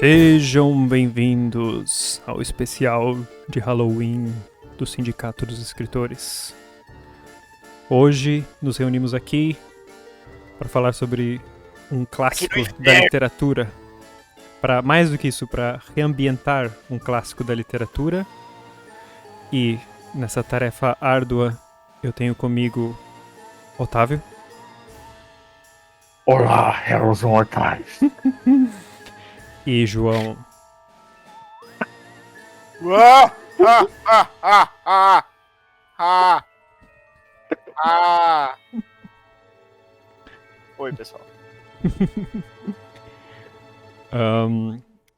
Sejam bem-vindos ao especial de Halloween do Sindicato dos Escritores. Hoje nos reunimos aqui para falar sobre um clássico da literatura. Para mais do que isso, para reambientar um clássico da literatura. E nessa tarefa árdua eu tenho comigo Otávio. Olá, réus mortais. E João. Oi, pessoal.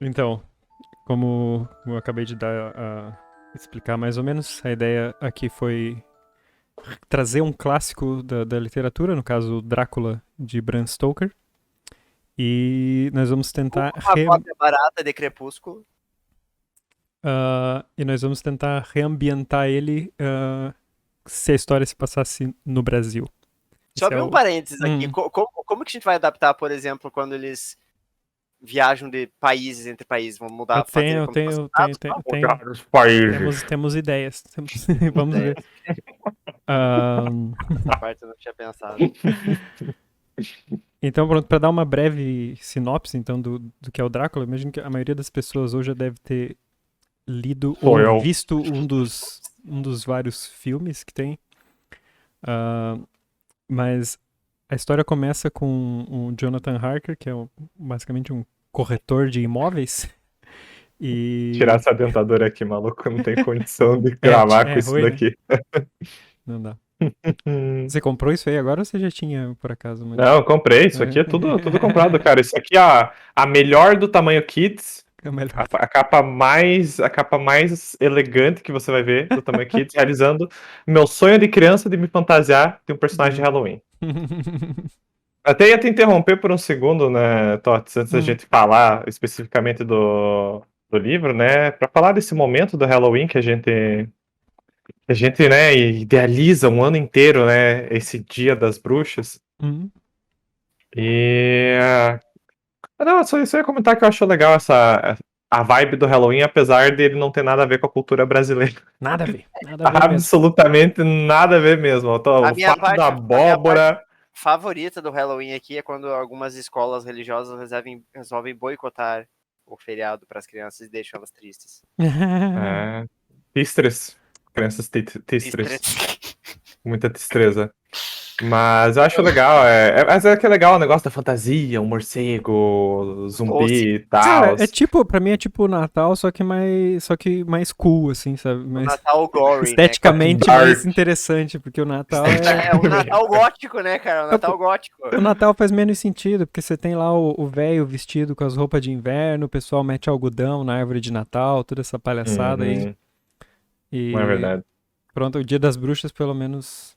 Então, como eu acabei de explicar mais ou menos, a ideia aqui foi trazer um clássico da literatura, no caso Drácula de Bram Stoker. E nós vamos tentar Uma cópia barata de Crepúsculo. E nós vamos tentar reambientar ele se a história se passasse no Brasil. Só abrir um parênteses aqui. Como que a gente vai adaptar, por exemplo, quando eles viajam de países entre países? Vamos mudar Eu tenho Vários países. temos ideias. Vamos ver. Essa parte eu não tinha pensado. Então, pronto, para dar uma breve sinopse então, do que é o Drácula, eu imagino que a maioria das pessoas hoje já deve ter lido ou visto um dos vários filmes que tem. Mas a história começa com o Jonathan Harker, que é basicamente um corretor de imóveis. E... Tirar essa dentadura aqui, maluco, não tem condição de gravar com isso ruim, daqui. Né? Não dá. Você comprou isso aí agora ou você já tinha, por acaso? Mas... Não, eu comprei. Isso aqui é tudo comprado, cara. Isso aqui é a melhor do tamanho Kids. A capa mais elegante que você vai ver do tamanho Kids, realizando meu sonho de criança de me fantasiar de um personagem de Halloween. Até ia te interromper por um segundo, né, Tots, antes da gente falar especificamente do livro, né, para falar desse momento do Halloween que a gente, né, idealiza um ano inteiro, né, esse Dia das Bruxas. E... Não, só isso eu ia comentar que eu acho legal a vibe do Halloween, apesar dele não ter nada a ver com a cultura brasileira. Nada a ver. Absolutamente nada a ver mesmo. O fato da abóbora... favorita do Halloween aqui é quando algumas escolas religiosas resolvem boicotar o feriado para as crianças e deixam elas tristes. Tistres. Crianças tistres. Muita tristeza. Mas eu acho legal, mas é que é legal o negócio da fantasia, um morcego, zumbi e tal. Cara, pra mim é tipo o Natal, só que mais cool, assim, sabe? O Natal gory, esteticamente mais interessante, porque o Natal é o Natal gótico, né, cara? O Natal gótico. O Natal faz menos sentido, porque você tem lá o velho vestido com as roupas de inverno, o pessoal mete algodão na árvore de Natal, toda essa palhaçada aí. Não é verdade. Pronto, o Dia das Bruxas, pelo menos...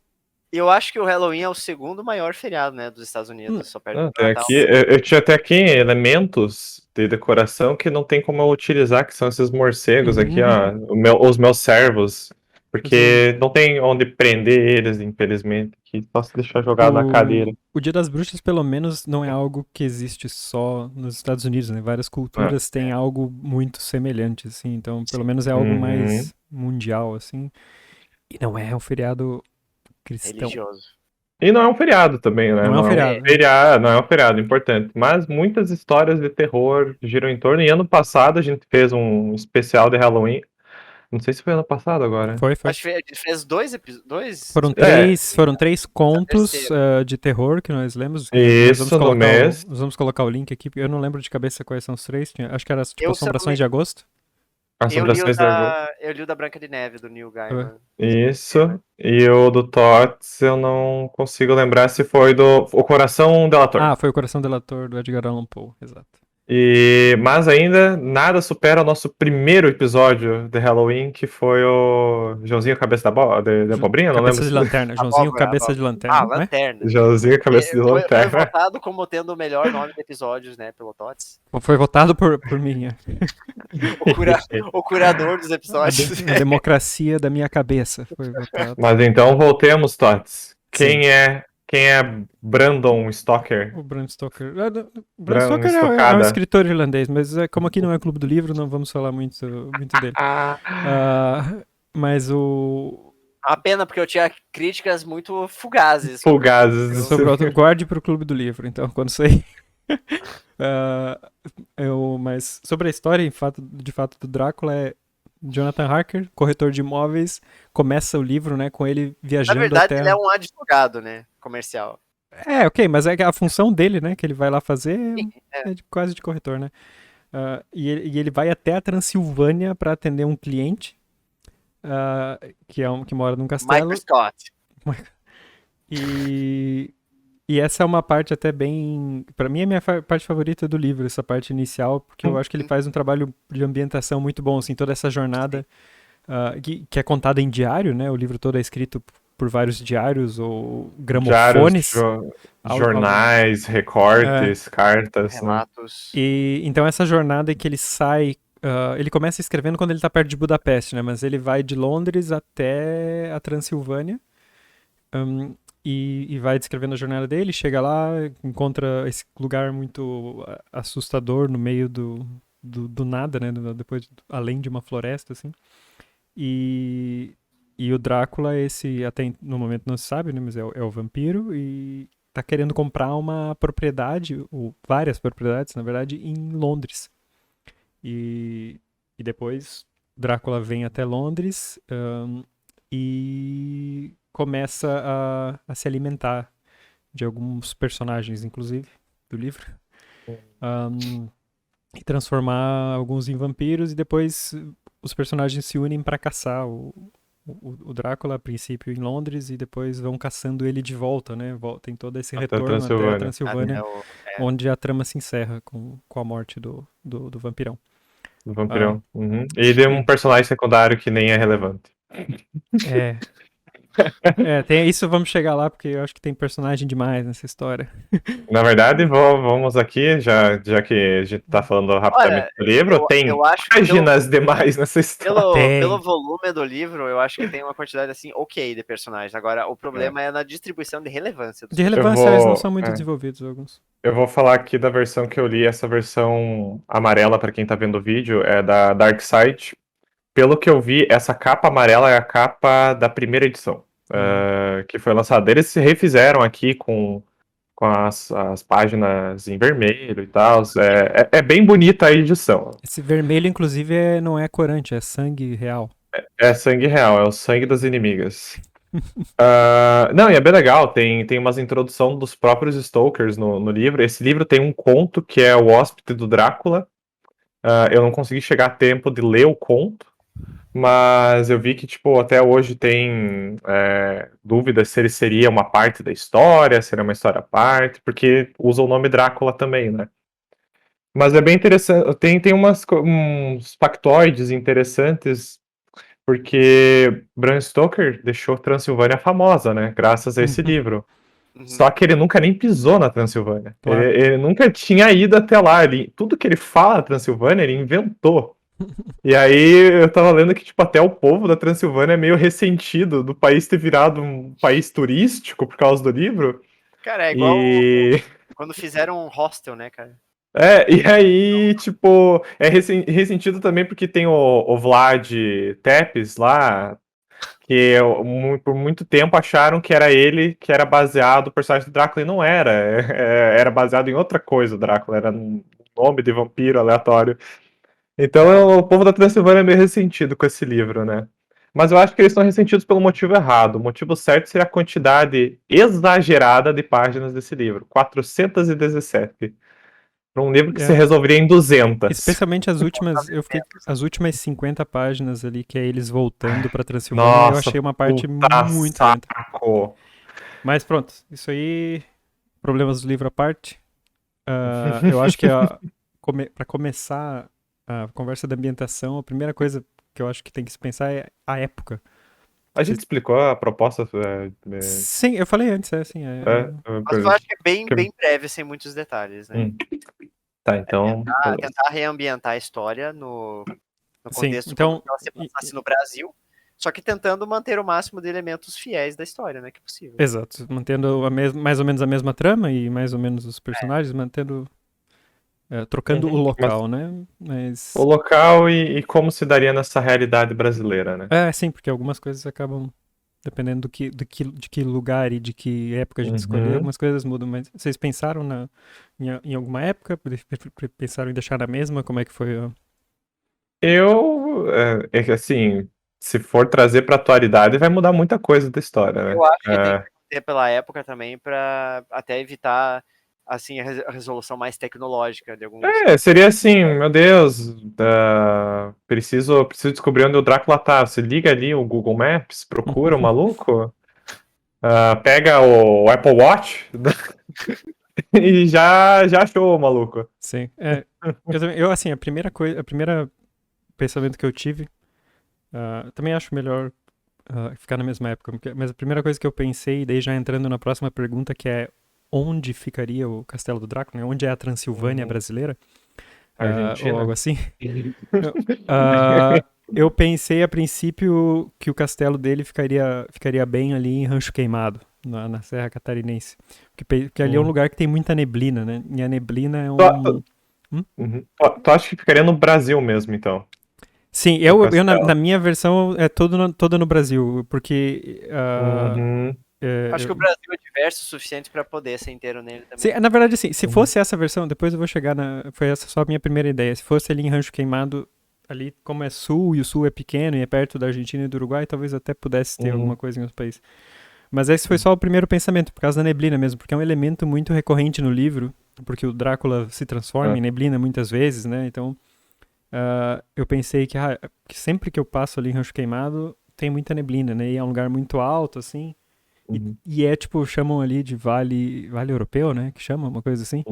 Eu acho que o Halloween é o segundo maior feriado, né, dos Estados Unidos. Só perto do Natal. Eu tinha até aqui elementos de decoração que não tem como eu utilizar, que são esses morcegos aqui, ó, os meus servos. Porque não tem onde prender eles, infelizmente. Que só se deixar jogado na cadeira. O Dia das Bruxas, pelo menos, não é algo que existe só nos Estados Unidos, né? Várias culturas têm algo muito semelhante, assim. Então, pelo menos é algo mais mundial, assim. E não é um feriado cristão. Religioso. E não é um feriado também, né? Não é um feriado. Não é um feriado importante. Mas muitas histórias de terror giram em torno. E ano passado a gente fez um especial de Halloween. Não sei se foi ano passado agora. Foi. Acho que a gente fez dois episódios. Foram três contos de terror que nós lemos. Isso, no mês. Nós vamos colocar o link aqui. Eu não lembro de cabeça quais são os três. Acho que era tipo Assombrações de Agosto. Eu li o da Branca de Neve, do Neil Gaiman. Isso. E o do Tots, eu não consigo lembrar se foi O Coração Delator. Foi O Coração Delator, do Edgar Allan Poe, exato. Mas ainda nada supera o nosso primeiro episódio de Halloween, que foi o Joãozinho Cabeça de Abobrinha, não Cabeça lembro. De Lanterna, Joãozinho Cabeça de Lanterna. Lanterna. Joãozinho Cabeça de Lanterna. Foi votado como tendo o melhor nome de episódios, né, pelo Tots. Foi votado por mim, O curador dos episódios. A democracia da minha cabeça foi votado. Mas então voltemos, Tots. Quem Quem é Brandon Stoker? O Bram Stoker. Bram Bram Stoker é um Stocada. escritor irlandês, mas como aqui não é Clube do Livro, não vamos falar muito dele. Mas o... Uma pena, porque eu tinha críticas muito fugazes. Fugazes. Guarde pro Clube do Livro, então, quando sair. Mas sobre a história, de fato, do Drácula é Jonathan Harker, corretor de imóveis, começa o livro, né, com ele viajando Na verdade, até... ele é um advogado, né, comercial. Ok, mas é a função dele, né, que ele vai lá fazer É. quase de corretor, né. E ele vai até a Transilvânia para atender um cliente que mora num castelo. Michael Scott. E essa é uma parte até bem... Pra mim é a minha parte favorita do livro, essa parte inicial, porque eu acho que ele faz um trabalho de ambientação muito bom, assim, toda essa jornada que é contada em diário, né? O livro todo é escrito por vários diários ou gramofones. Jornais, recortes, cartas. Relatos. Né? E então essa jornada que ele sai... ele começa escrevendo quando ele tá perto de Budapeste, né? Mas ele vai de Londres até a Transilvânia. E vai descrevendo a jornada dele, chega lá, encontra esse lugar muito assustador no meio do nada, né? Depois, além de uma floresta, assim. E o Drácula, até no momento não se sabe, né? Mas é o vampiro e tá querendo comprar uma propriedade, ou várias propriedades, na verdade, em Londres. E depois Drácula vem até Londres e começa a se alimentar de alguns personagens, inclusive, do livro. E transformar alguns em vampiros, e depois os personagens se unem para caçar o Drácula, a princípio em Londres, e depois vão caçando ele de volta, né? Tem todo esse retorno até a Transilvânia, onde a trama se encerra com a morte do vampirão. Do vampirão. E de um personagem secundário que nem é relevante. Isso, vamos chegar lá, porque eu acho que tem personagem demais nessa história. Na verdade, vamos aqui, já que a gente tá falando rapidamente do livro, tem páginas demais nessa história. Pelo volume do livro, eu acho que tem uma quantidade assim, ok, de personagens. Agora, o problema é na distribuição de relevância. De relevância, eles não são muito desenvolvidos, alguns. Eu vou falar aqui da versão que eu li, essa versão amarela, pra quem tá vendo o vídeo, é da Dark Side. Pelo que eu vi, essa capa amarela é a capa da primeira edição, que foi lançada. Eles se refizeram aqui com as páginas em vermelho e tal. É bem bonita a edição. Esse vermelho, inclusive, não é corante, é sangue real. É sangue real, é o sangue das inimigas. Não, e é bem legal, tem umas introduções dos próprios Stokers no livro. Esse livro tem um conto que é O Hóspede do Drácula. Eu não consegui chegar a tempo de ler o conto, mas eu vi que, tipo, até hoje tem dúvidas se ele seria uma parte da história, seria uma história à parte, porque usa o nome Drácula também, né? Mas é bem interessante, tem uns factoides interessantes, porque Bram Stoker deixou Transilvânia famosa, né? Graças a esse livro. Só que ele nunca nem pisou na Transilvânia. Claro. Ele nunca tinha ido até lá. Tudo que ele fala da Transilvânia, ele inventou. E aí eu tava lendo que, tipo, até o povo da Transilvânia é meio ressentido do país ter virado um país turístico por causa do livro. Cara, é igual quando fizeram um hostel, né, cara? E aí, tipo, é ressentido também porque tem o Vlad Tepes lá, que por muito tempo acharam que era ele que era baseado no personagem do Drácula, e não era. Era baseado em outra coisa, o Drácula, era um nome de vampiro aleatório. Então o povo da Transilvânia é meio ressentido com esse livro, né? Mas eu acho que eles estão ressentidos pelo motivo errado. O motivo certo seria a quantidade exagerada de páginas desse livro. 417. Para um livro que se resolveria em 200. Especialmente as últimas 50 páginas ali, que é eles voltando pra Transilvânia. Nossa, eu achei uma parte muito lenta. Mas pronto, isso aí, problemas do livro à parte. Eu acho que para começar a conversa da ambientação, a primeira coisa que eu acho que tem que se pensar é a época. A gente explicou a proposta? Sim, eu falei antes, assim. Mas eu acho que é bem breve, sem muitos detalhes, né? Tá, então... Tentar reambientar a história no contexto então, como ela se passasse no Brasil. Só que tentando manter o máximo de elementos fiéis da história, né, que é possível. Exato, mantendo mais ou menos a mesma trama e mais ou menos os personagens, mantendo... trocando o local, né? Mas... O local e como se daria nessa realidade brasileira, né? Sim, porque algumas coisas acabam, dependendo de que lugar e de que época a gente escolher, algumas coisas mudam. Mas vocês pensaram em alguma época? Pensaram em deixar na mesma? Como é que foi? Assim, se for trazer pra atualidade, vai mudar muita coisa da história, né? Eu acho que tem que ter pela época também para até evitar assim a resolução mais tecnológica de alguns. Seria assim, meu Deus, preciso descobrir onde o Drácula tá. Você liga ali o Google Maps, procura o maluco, pega o Apple Watch e já achou o maluco. Sim. Eu assim, a primeira pensamento que eu tive, também acho melhor ficar na mesma época, mas a primeira coisa que eu pensei, daí já entrando na próxima pergunta, que é onde ficaria o Castelo do Drácula, né? Onde é a Transilvânia brasileira? Ou algo assim. Eu pensei a princípio que o castelo dele ficaria bem ali em Rancho Queimado, na Serra Catarinense. Porque ali é um lugar que tem muita neblina, né? E a neblina é um... Tu acha que ficaria no Brasil mesmo, então? Sim, eu na minha versão é toda no Brasil, porque... Acho que o Brasil é diverso o suficiente para poder ser inteiro nele também. Sim, na verdade, assim, se fosse essa versão, depois eu vou chegar foi essa só a minha primeira ideia. Se fosse ali em Rancho Queimado, ali como é sul, e o sul é pequeno, e é perto da Argentina e do Uruguai, talvez até pudesse ter alguma coisa em outro país. Mas esse foi só o primeiro pensamento, por causa da neblina mesmo, porque é um elemento muito recorrente no livro, porque o Drácula se transforma em neblina muitas vezes, né? Então, eu pensei que sempre que eu passo ali em Rancho Queimado, tem muita neblina, né? E é um lugar muito alto, assim. E é tipo, chamam ali de Vale Europeu, né? Que chama, uma coisa assim.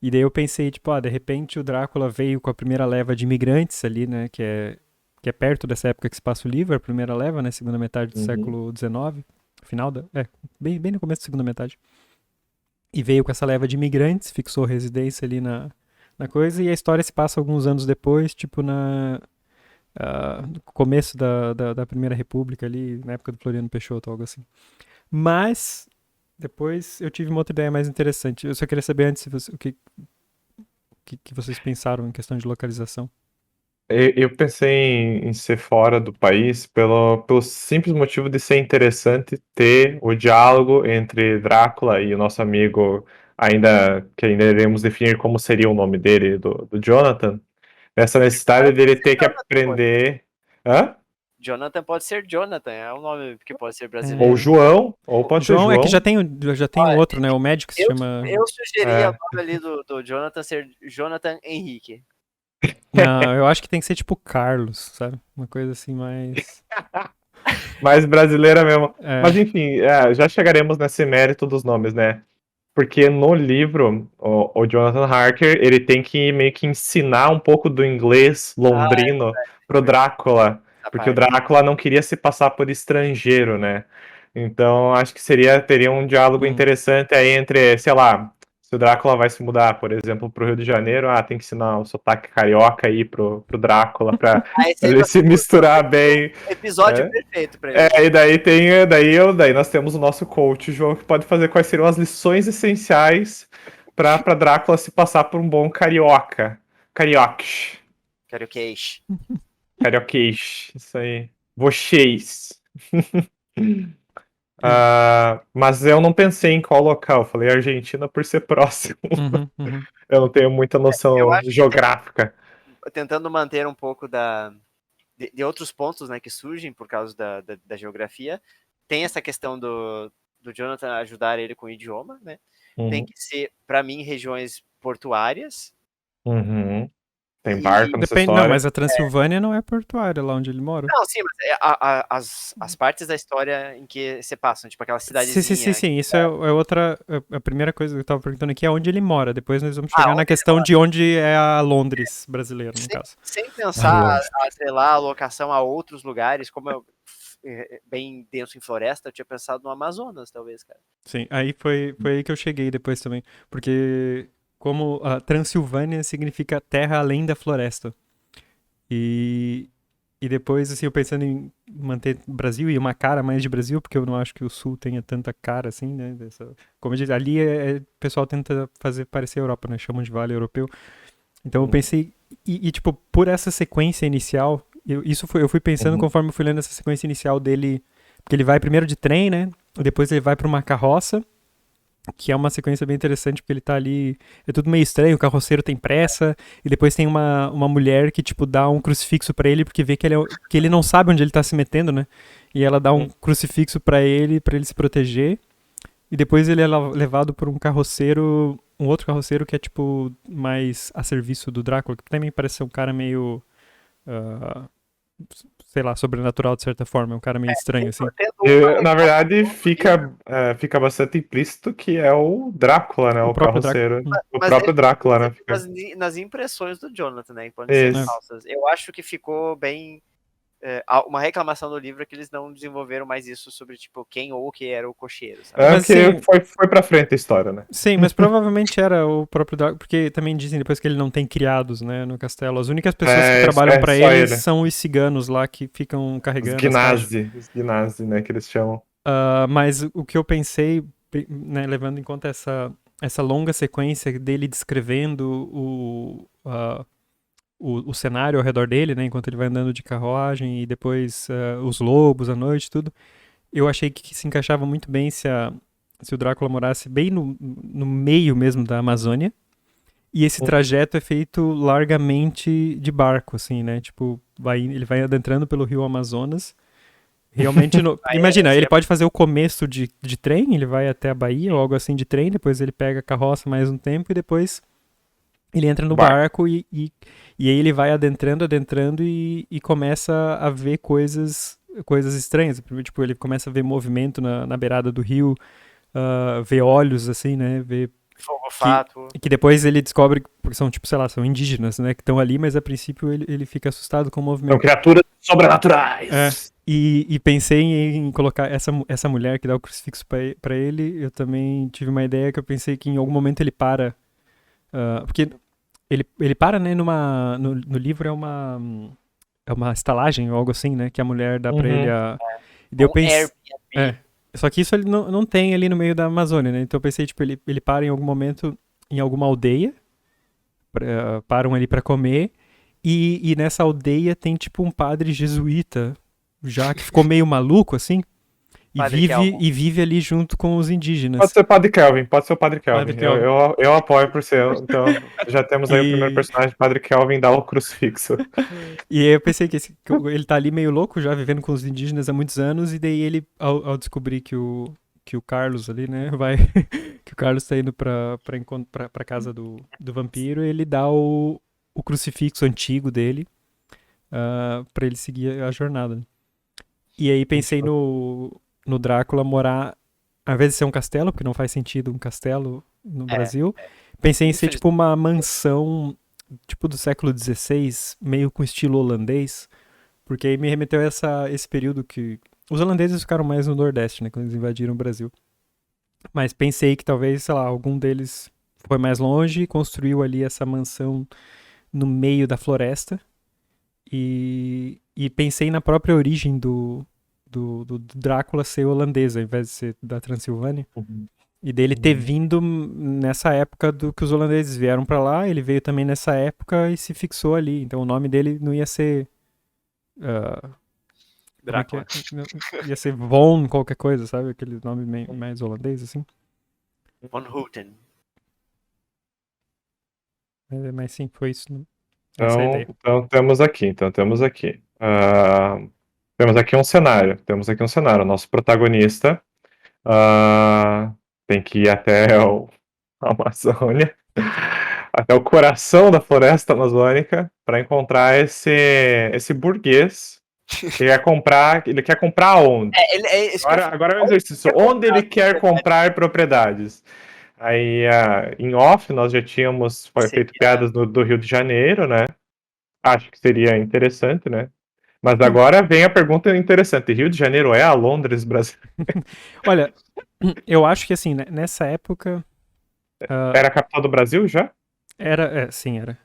E daí eu pensei, tipo, de repente o Drácula veio com a primeira leva de imigrantes ali, né? Que é perto dessa época que se passa o livro, a primeira leva, né? Segunda metade do século XIX. Final bem no começo da segunda metade. E veio com essa leva de imigrantes, fixou residência ali na coisa. E a história se passa alguns anos depois, tipo no começo da Primeira República ali, na época do Floriano Peixoto, algo assim. Mas, depois eu tive uma outra ideia mais interessante. Eu só queria saber antes o que vocês pensaram em questão de localização. Eu pensei em ser fora do país pelo simples motivo de ser interessante ter o diálogo entre Drácula e o nosso amigo, que ainda iremos definir como seria o nome dele, do Jonathan. Essa necessidade dele ter que aprender... Hã? Jonathan pode ser Jonathan, é um nome que pode ser brasileiro. Ou João, ou pode ser João. É que já tem outro, né? O médico se chama... Eu sugeria o nome ali do Jonathan ser Jonathan Henrique. Não, eu acho que tem que ser tipo Carlos, sabe? Uma coisa assim mais... mais brasileira mesmo. Mas enfim, já chegaremos nesse mérito dos nomes, né? Porque no livro, o Jonathan Harker, ele tem que meio que ensinar um pouco do inglês londrino pro Drácula. Porque o Drácula não queria se passar por estrangeiro, né? Então, acho que teria um diálogo interessante aí entre, sei lá, se o Drácula vai se mudar, por exemplo, pro Rio de Janeiro, tem que ensinar o sotaque carioca aí pro Drácula pra ele se misturar bem. Episódio perfeito pra ele. E daí nós temos o nosso coach, João, que pode fazer quais seriam as lições essenciais pra Drácula se passar por um bom carioca. Carioques. Carioquês. Isso aí. Vocês. Mas eu não pensei em qual local. Falei Argentina por ser próximo. Eu não tenho muita noção geográfica. Tentando manter um pouco de outros pontos, né, que surgem por causa da geografia. Tem essa questão do Jonathan ajudar ele com o idioma, né? Tem que ser, para mim, regiões portuárias. Tem barco nessa história. Não, mas a Transilvânia não é portuária, lá onde ele mora. Não, sim, mas as partes da história em que se passam, tipo aquela cidadezinha. Sim, isso é outra... A primeira coisa que eu tava perguntando aqui é onde ele mora. Depois nós vamos chegar na questão de onde é a Londres brasileira, no caso. Sem pensar, sei lá, a locação a outros lugares, como eu bem denso em floresta, eu tinha pensado no Amazonas, talvez, cara. Sim, aí foi aí que eu cheguei depois também. Porque como a Transilvânia significa terra além da floresta. E E depois, assim, eu pensando em manter Brasil e uma cara mais de Brasil, porque eu não acho que o Sul tenha tanta cara assim, né? Como eu disse, ali o pessoal tenta fazer parecer a Europa, né? Chamam de Vale Europeu. Então eu pensei, tipo, por essa sequência inicial, eu fui pensando conforme eu fui lendo essa sequência inicial dele, porque ele vai primeiro de trem, né? Depois ele vai pra uma carroça, que é uma sequência bem interessante, porque ele tá ali, é tudo meio estranho, o carroceiro tem pressa, e depois tem uma mulher que, tipo, dá um crucifixo pra ele, porque vê que ele não sabe onde ele tá se metendo, né? E ela dá um crucifixo pra ele se proteger, e depois ele é levado por um outro carroceiro que é, tipo, mais a serviço do Drácula, que também parece ser um cara meio, ah, sei lá, sobrenatural de certa forma, é um cara meio estranho, assim. Na verdade, fica bastante implícito que é o Drácula, né? O próprio carroceiro. Drácula. O próprio Drácula, né? Nas impressões do Jonathan, né? Podem ser falsas. Eu acho que ficou bem... uma reclamação do livro é que eles não desenvolveram mais isso sobre, tipo, quem ou o que era o cocheiro, sabe? É que foi pra frente a história, né? Sim, mas provavelmente era o próprio Drácula, porque também dizem depois que ele não tem criados, né, no castelo. As únicas pessoas que trabalham pra ele são os ciganos lá que ficam carregando os Gnasi, né, que eles chamam. Mas o que eu pensei, né, levando em conta essa longa sequência dele descrevendo o cenário ao redor dele, né, enquanto ele vai andando de carruagem e depois os lobos à noite, tudo, eu achei que se encaixava muito bem se o Drácula morasse bem no meio mesmo da Amazônia. E esse trajeto é feito largamente de barco, assim, né? Tipo, ele vai adentrando pelo rio Amazonas. Realmente, imagina, ele pode fazer o começo de trem, ele vai até a Bahia ou algo assim de trem, depois ele pega a carroça mais um tempo e depois ele entra no barco e aí ele vai adentrando e começa a ver coisas estranhas. Tipo, ele começa a ver movimento na beirada do rio, ver olhos, assim, né? Ver fogo-fato. Que depois ele descobre, porque são, tipo, sei lá, são indígenas, né? Que estão ali, mas a princípio ele fica assustado com o movimento. São criaturas sobrenaturais! E pensei em colocar essa mulher que dá o crucifixo pra ele. Eu também tive uma ideia que eu pensei que em algum momento ele para. Porque ele para, né? No livro é uma estalagem ou algo assim, né? Que a mulher dá pra ele a. E eu pensei. Só que isso ele não tem ali no meio da Amazônia, né? Então eu pensei, tipo, ele para em algum momento em alguma aldeia, param ali pra comer, e nessa aldeia tem, tipo, um padre jesuíta, já que ficou meio maluco, assim, e vive ali junto com os indígenas. Pode ser o Padre Kelvin. Eu apoio por ser. Então, já temos aí o primeiro personagem, Padre Kelvin, dá o crucifixo. E aí eu pensei que ele tá ali meio louco, já vivendo com os indígenas há muitos anos, e daí ele, ao descobrir que o Carlos ali, né, que o Carlos tá indo pra casa do vampiro, ele dá o crucifixo antigo dele pra ele seguir a jornada. E aí pensei no Drácula morar, ao invés de ser um castelo, porque não faz sentido um castelo no Brasil, pensei em ser tipo uma mansão tipo do século XVI, meio com estilo holandês, porque aí me remeteu a esse período que os holandeses ficaram mais no Nordeste, né, quando eles invadiram o Brasil. Mas pensei que talvez, sei lá, algum deles foi mais longe e construiu ali essa mansão no meio da floresta. E pensei na própria origem do Drácula ser holandês, ao invés de ser da Transilvânia. E dele ter vindo nessa época do que os holandeses vieram pra lá, ele veio também nessa época e se fixou ali. Então o nome dele não ia ser... Drácula. Ia ser Von qualquer coisa, sabe? Aquele nome mais holandês, assim. Von Houten. Mas sim, foi isso. Então temos aqui. Temos aqui um cenário. O nosso protagonista tem que ir até a Amazônia, até o coração da floresta amazônica, para encontrar esse burguês que ele quer comprar onde? Agora é um exercício. Onde ele quer comprar propriedades? Aí, em off, nós já tínhamos feito piadas do Rio de Janeiro, né? Acho que seria interessante, né? Mas agora vem a pergunta interessante. Rio de Janeiro é a Londres brasileira? Olha, eu acho que assim, nessa época... Era a capital do Brasil já? Sim, era.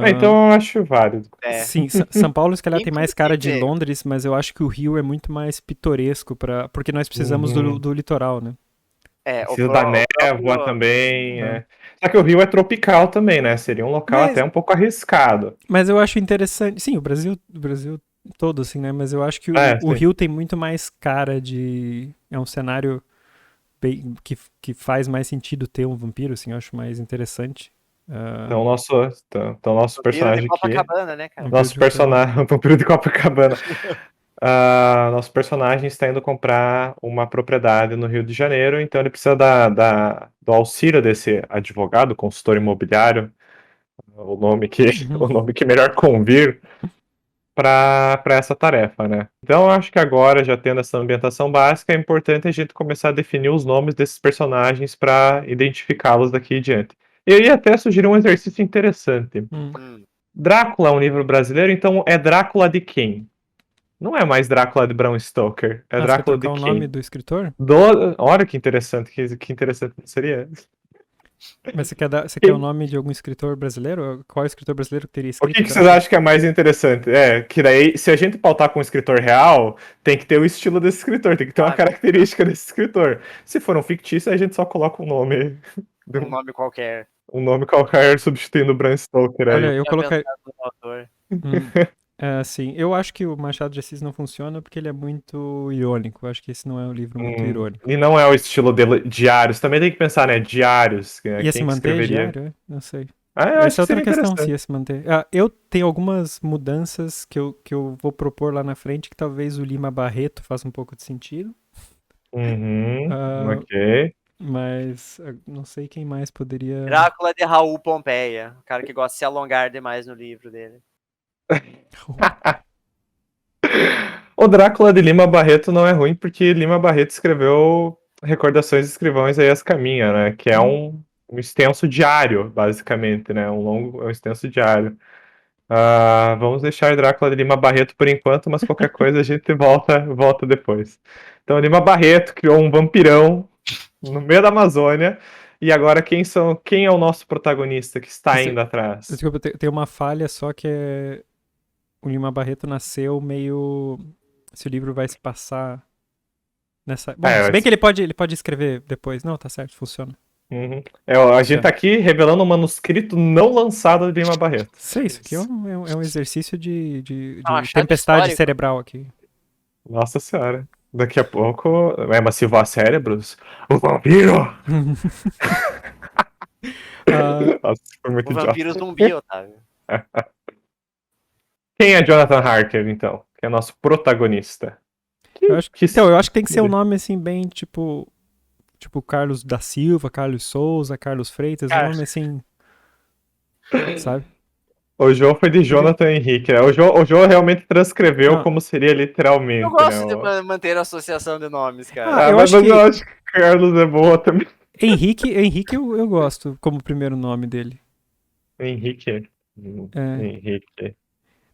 Então eu acho válido. Sim, São Paulo, se calhar, tem mais cara de Inclusive- Londres, mas eu acho que o Rio é muito mais pitoresco, porque nós precisamos do litoral, né? Precisa da névoa próprio- também. Só que o Rio é tropical também, né? Seria um local Mas- até um pouco arriscado. Mas eu acho interessante. Sim, o Brasil todo, assim, né? Mas eu acho que o Sim. Rio tem muito mais cara de. É um cenário que faz mais sentido ter um vampiro, assim, eu acho mais interessante. Então, nosso personagem de aqui. Copacabana, né, cara? Nosso personagem. O vampiro de Copacabana. Nosso personagem está indo comprar uma propriedade no Rio de Janeiro, então ele precisa do auxílio desse advogado, consultor imobiliário, o nome que melhor convir para essa tarefa, né? Então, eu acho que agora, já tendo essa ambientação básica, é importante a gente começar a definir os nomes desses personagens para identificá-los daqui em diante. Eu ia até sugerir um exercício interessante. Drácula é um livro brasileiro, então é Drácula de quem? Não é mais Drácula de Bram Stoker, é você quer Drácula de trocar o quem? nome do escritor? Olha que interessante, que interessante seria. Mas você quer o nome de algum escritor brasileiro? Qual escritor brasileiro que teria O escrito? que vocês acham que é mais interessante? Que daí, se a gente pautar com um escritor real, tem que ter o estilo desse escritor, tem que ter uma característica desse escritor. Se for um fictício, a gente só coloca um nome. Um nome qualquer. Um nome qualquer substituindo o Bram Stoker aí. Olha, eu colocaria. Autor. Sim, eu acho que o Machado de Assis não funciona porque ele é muito irônico. Eu acho que esse não é um livro muito irônico. E não é o estilo dele, diários. Também tem que pensar, né? Diários. Ia se Quem manter escreveria? diário? Não sei. Eu acho Essa é que outra seria questão, se interessante. ia se manter. Eu tenho algumas mudanças que eu vou propor lá na frente, que talvez o Lima Barreto faça um pouco de sentido. Ok. Mas não sei quem mais poderia. Drácula de Raul Pompeia. O cara que gosta de se alongar demais no livro dele. O Drácula de Lima Barreto não é ruim, porque Lima Barreto escreveu Recordações de Escrivão Isaías Caminha, né? Que é um extenso diário, basicamente, né? Um extenso diário. Vamos deixar Drácula de Lima Barreto por enquanto, mas qualquer coisa a gente volta depois. Então, Lima Barreto criou um vampirão no meio da Amazônia. E agora, quem é o nosso protagonista que está indo atrás? Desculpa, tem uma falha só que é. O Lima Barreto nasceu meio. Se o livro vai se passar nessa. Bom, se bem que ele pode escrever depois. Não, tá certo, funciona. A gente tá aqui revelando um manuscrito não lançado de Lima Barreto. Sei, isso aqui é um exercício de tempestade cerebral aqui. Nossa senhora. Daqui a pouco. Mas se voar cérebros. O vampiro! Nossa, foi muito o vampiro zumbi, Otávio. Quem é Jonathan Harker, então? Que é nosso protagonista. Eu acho que tem que ser um nome assim, bem tipo Carlos da Silva, Carlos Souza, Carlos Freitas, um nome assim. Sabe? O João foi de Jonathan Henrique, né? O João realmente transcreveu como seria literalmente. Eu gosto de manter a associação de nomes, Eu cara. acho que Carlos é boa também. Henrique eu gosto como primeiro nome dele. Henrique.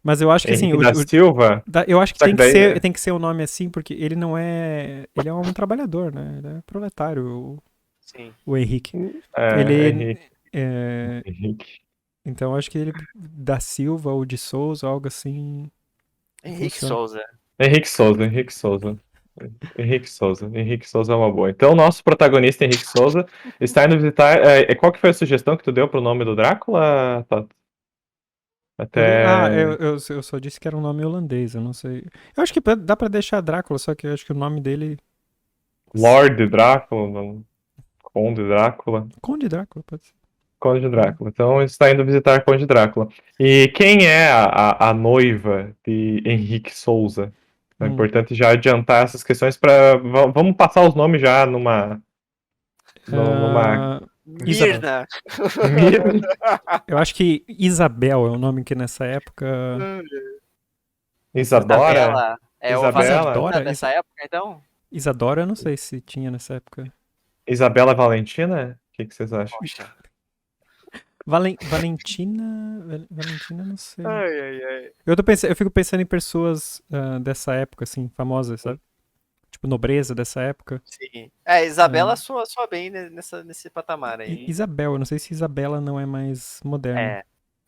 Mas eu acho que assim. Da Silva? Eu acho que tem que ser um nome assim, porque ele não é. Ele é um trabalhador, né? Ele é proletário. Sim. O Henrique. Henrique. Então eu acho que ele. Da Silva ou de Souza, algo assim. Henrique Souza. Henrique Souza é uma boa. Então, nosso protagonista, Henrique Souza, está indo visitar. Qual que foi a sugestão que tu deu pro nome do Drácula, Tato? Eu só disse que era um nome holandês, eu não sei. Eu acho que dá pra deixar Drácula, só que eu acho que o nome dele. Lord Drácula, não. Conde Drácula. Conde Drácula, pode ser. Conde Drácula. Então, está indo visitar Conde Drácula. E quem é a noiva de Henrique Souza? É importante já adiantar essas questões para. Vamos passar os nomes já numa. Mirna. Eu acho que Isabel é um nome que nessa época. Isadora? Isabela nessa época, então? Isadora, eu não sei se tinha nessa época. Isabela Valentina? O que vocês acham? Poxa. Valentina, não sei. Eu fico pensando em pessoas dessa época, assim, famosas, sabe? Tipo, nobreza dessa época. Sim. Isabela soa bem nesse patamar aí. Isabel, eu não sei se Isabela não é mais moderna.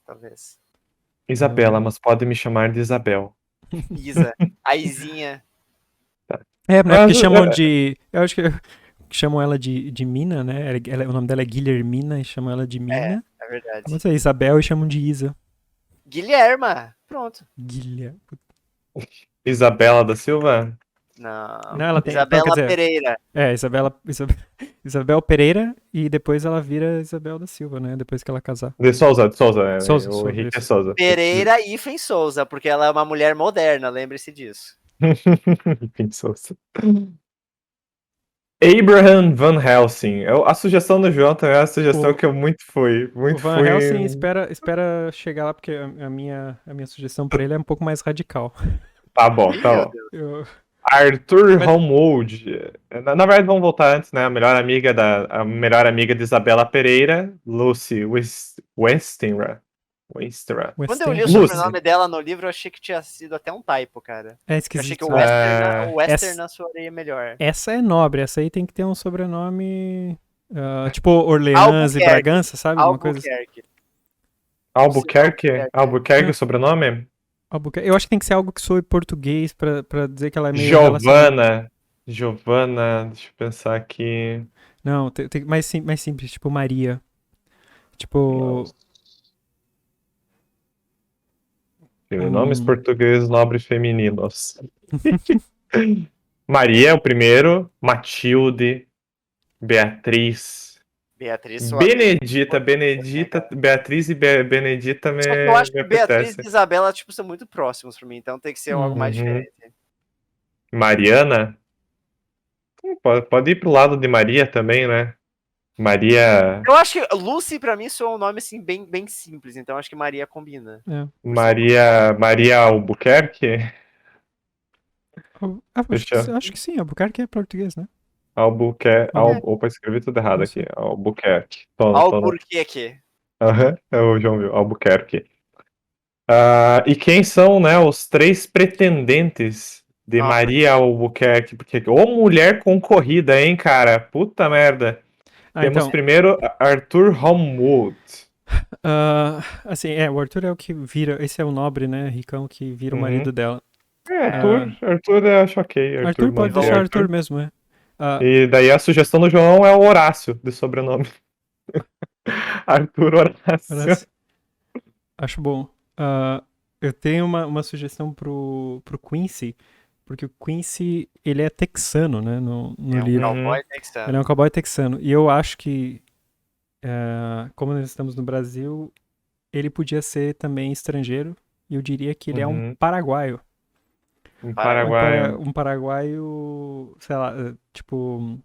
talvez. Isabela, mas pode me chamar de Isabel. Isa. A Izinha. É, né? Porque Mas, chamam de. Eu acho que chamam ela de Mina, né? O nome dela é Guilhermina e chamam ela de Mina. É verdade. Mas é Isabel e chamam de Isa. Guilherma. Pronto. Guilherme. Isabela da Silva? Não. Não, ela tem. Então, Isabela quer dizer, Pereira. Isabel Pereira e depois ela vira Isabel da Silva, né? Depois que ela casar. De Souza. Souza, O Henrique isso. é Souza. Pereira Ifen Souza, porque ela é uma mulher moderna, lembre-se disso. Henrique Souza. Abraham Van Helsing. A sugestão do João também é a sugestão que eu muito fui. O Van Helsing espera chegar lá, porque a minha sugestão pra ele é um pouco mais radical. Tá bom, tá bom. Arthur Homewood. Na verdade, vamos voltar antes, né? A melhor amiga de Isabela Pereira, Lucy Westenra. Quando eu li o sobrenome dela no livro, eu achei que tinha sido até um typo, cara. É Eu achei esquisito. que o Western soaria melhor. Essa é nobre, essa aí tem que ter um sobrenome tipo Orleans e Bragança, sabe? Uma coisa assim. Albuquerque o sobrenome? Eu acho que tem que ser algo que soe português pra dizer que ela é meio Giovana, deixa eu pensar aqui. Não, tem mais simples, tipo Maria. Tipo... Nomes portugueses nobres femininos. Maria é o primeiro, Matilde, Beatriz, Benedita, Beatriz e Benedita me Só que eu acho que apetece. Beatriz e Isabela, tipo, são muito próximos pra mim, então tem que ser algo mais diferente. Mariana? Pode ir pro lado de Maria também, né? Maria... Eu acho que Lucy, pra mim, soa um nome, assim, bem, bem simples, então acho que Maria combina. Maria Albuquerque? Acho que sim, Albuquerque é português, né? Opa, escrevi tudo errado aqui. Albuquerque. Albuquerque. É o João viu. Albuquerque. E quem são, né, os 3 pretendentes de Maria Albuquerque? Porque, mulher concorrida, hein, cara? Puta merda. Temos primeiro Arthur Homewood. Assim, o Arthur é o que vira. Esse é o nobre, né, ricão, que vira o marido dela. Arthur eu acho ok. Arthur pode deixar Arthur mesmo, é. E daí a sugestão do João é o Horácio, de sobrenome. Arthur Horácio. Acho bom. Eu tenho uma sugestão pro Quincy, porque o Quincy, ele é texano, né, no livro. Ele é um cowboy texano. E eu acho que, como nós estamos no Brasil, ele podia ser também estrangeiro, e eu diria que ele é um paraguaio. Um paraguaio, sei lá, tipo,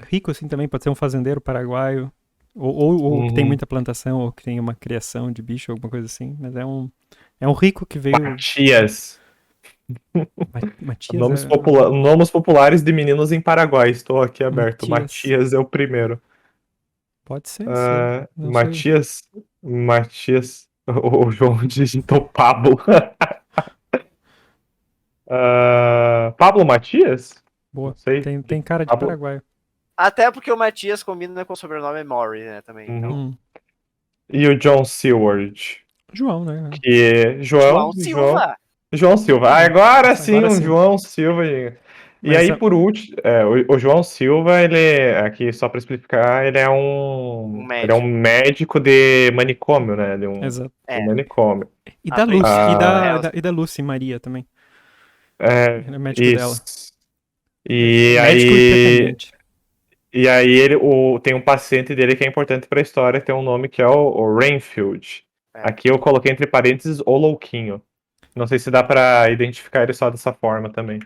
rico assim também, pode ser um fazendeiro paraguaio, ou que tem muita plantação, ou que tem uma criação de bicho, alguma coisa assim, mas é um rico que veio... Matias. Matias Nomes populares de meninos em Paraguai, estou aqui aberto. Matias é o primeiro. Pode ser, Matias, o João digitou Pablo. Pablo Matias? Boa. Não sei. Tem cara de paraguaio. Até porque o Matias combina com o sobrenome Maury, né, também. Então. E o John Seward? João, né? João Silva. João Silva. Agora sim, João Silva. E aí, por último, o João Silva, ele, aqui só pra explicar, ele é um médico de manicômio, né? Exato. Um manicômio. E da Lucy Maria também. Ele é médico dela. E médico e pretendente. E aí tem um paciente dele que é importante pra história, que tem um nome que é o Rainfield. Aqui eu coloquei entre parênteses o Louquinho. Não sei se dá pra identificar ele só dessa forma também.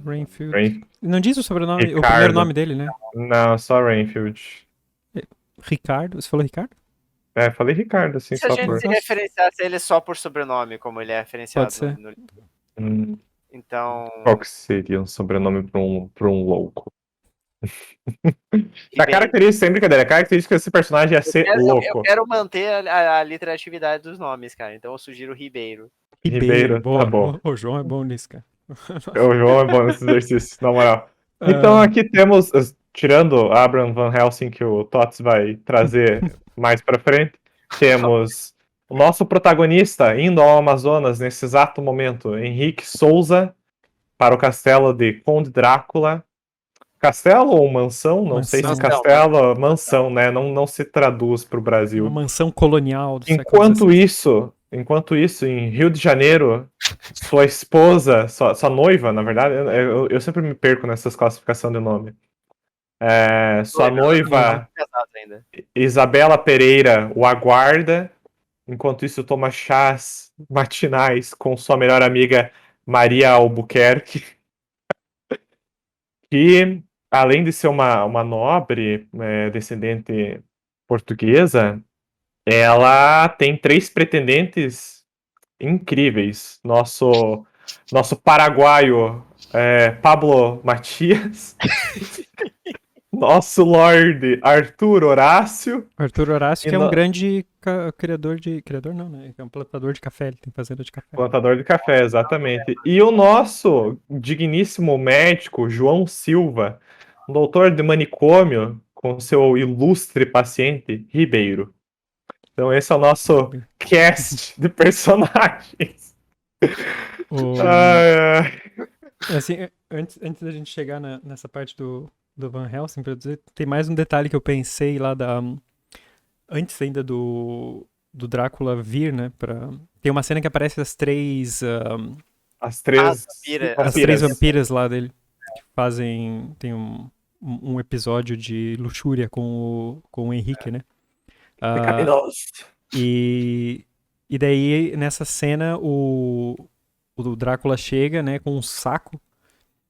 Rainfield. Não diz o sobrenome, Ricardo. O primeiro nome dele, né? Não, só Rainfield. Ricardo? Você falou Ricardo? Falei Ricardo, assim, só por... Se a gente se referenciasse ele só por sobrenome, como ele é referenciado no livro. Então... Qual que seria um sobrenome pra um louco? A característica, sem brincadeira, a característica desse personagem é ser louco. Eu quero manter a literatividade dos nomes, cara. Então eu sugiro Ribeiro. Boa. Tá bom. O João é bom nisso, cara. O João é bom nesse exercício, na moral. Então aqui temos tirando Abraham Van Helsing, que o Tots vai trazer mais pra frente, temos o nosso protagonista indo ao Amazonas nesse exato momento, Henrique Souza, para o castelo de Conde Drácula. Castelo ou mansão? Não sei se Mansão. castelo, mansão, né? Não se traduz para o Uma Brasil. mansão colonial do século Enquanto isso, em Rio de Janeiro, sua esposa, sua noiva, na verdade, eu sempre me perco nessas classificações de nome. Sua noiva, Isabela Pereira, o aguarda. Enquanto isso, toma chás matinais com sua melhor amiga Maria Albuquerque. Que, além de ser uma nobre descendente portuguesa, ela tem 3 pretendentes incríveis. Nosso paraguaio Pablo Matias. Nosso Lorde Arthur Horácio. Arthur Horácio, que é um grande criador de... Criador não, né? É um plantador de café, ele tem fazenda de café. Plantador de café, exatamente. E o nosso digníssimo médico, João Silva, um doutor de manicômio, com seu ilustre paciente, Ribeiro. Então esse é o nosso cast de personagens. Assim, antes da gente chegar nessa parte do Van Helsing, pra dizer, tem mais um detalhe que eu pensei lá antes ainda do Drácula vir, né? Tem uma cena que aparece as três vampiras lá dele. Que fazem. Tem um episódio de luxúria com o Henrique, né? E daí, nessa cena, o Drácula chega, né, com um saco.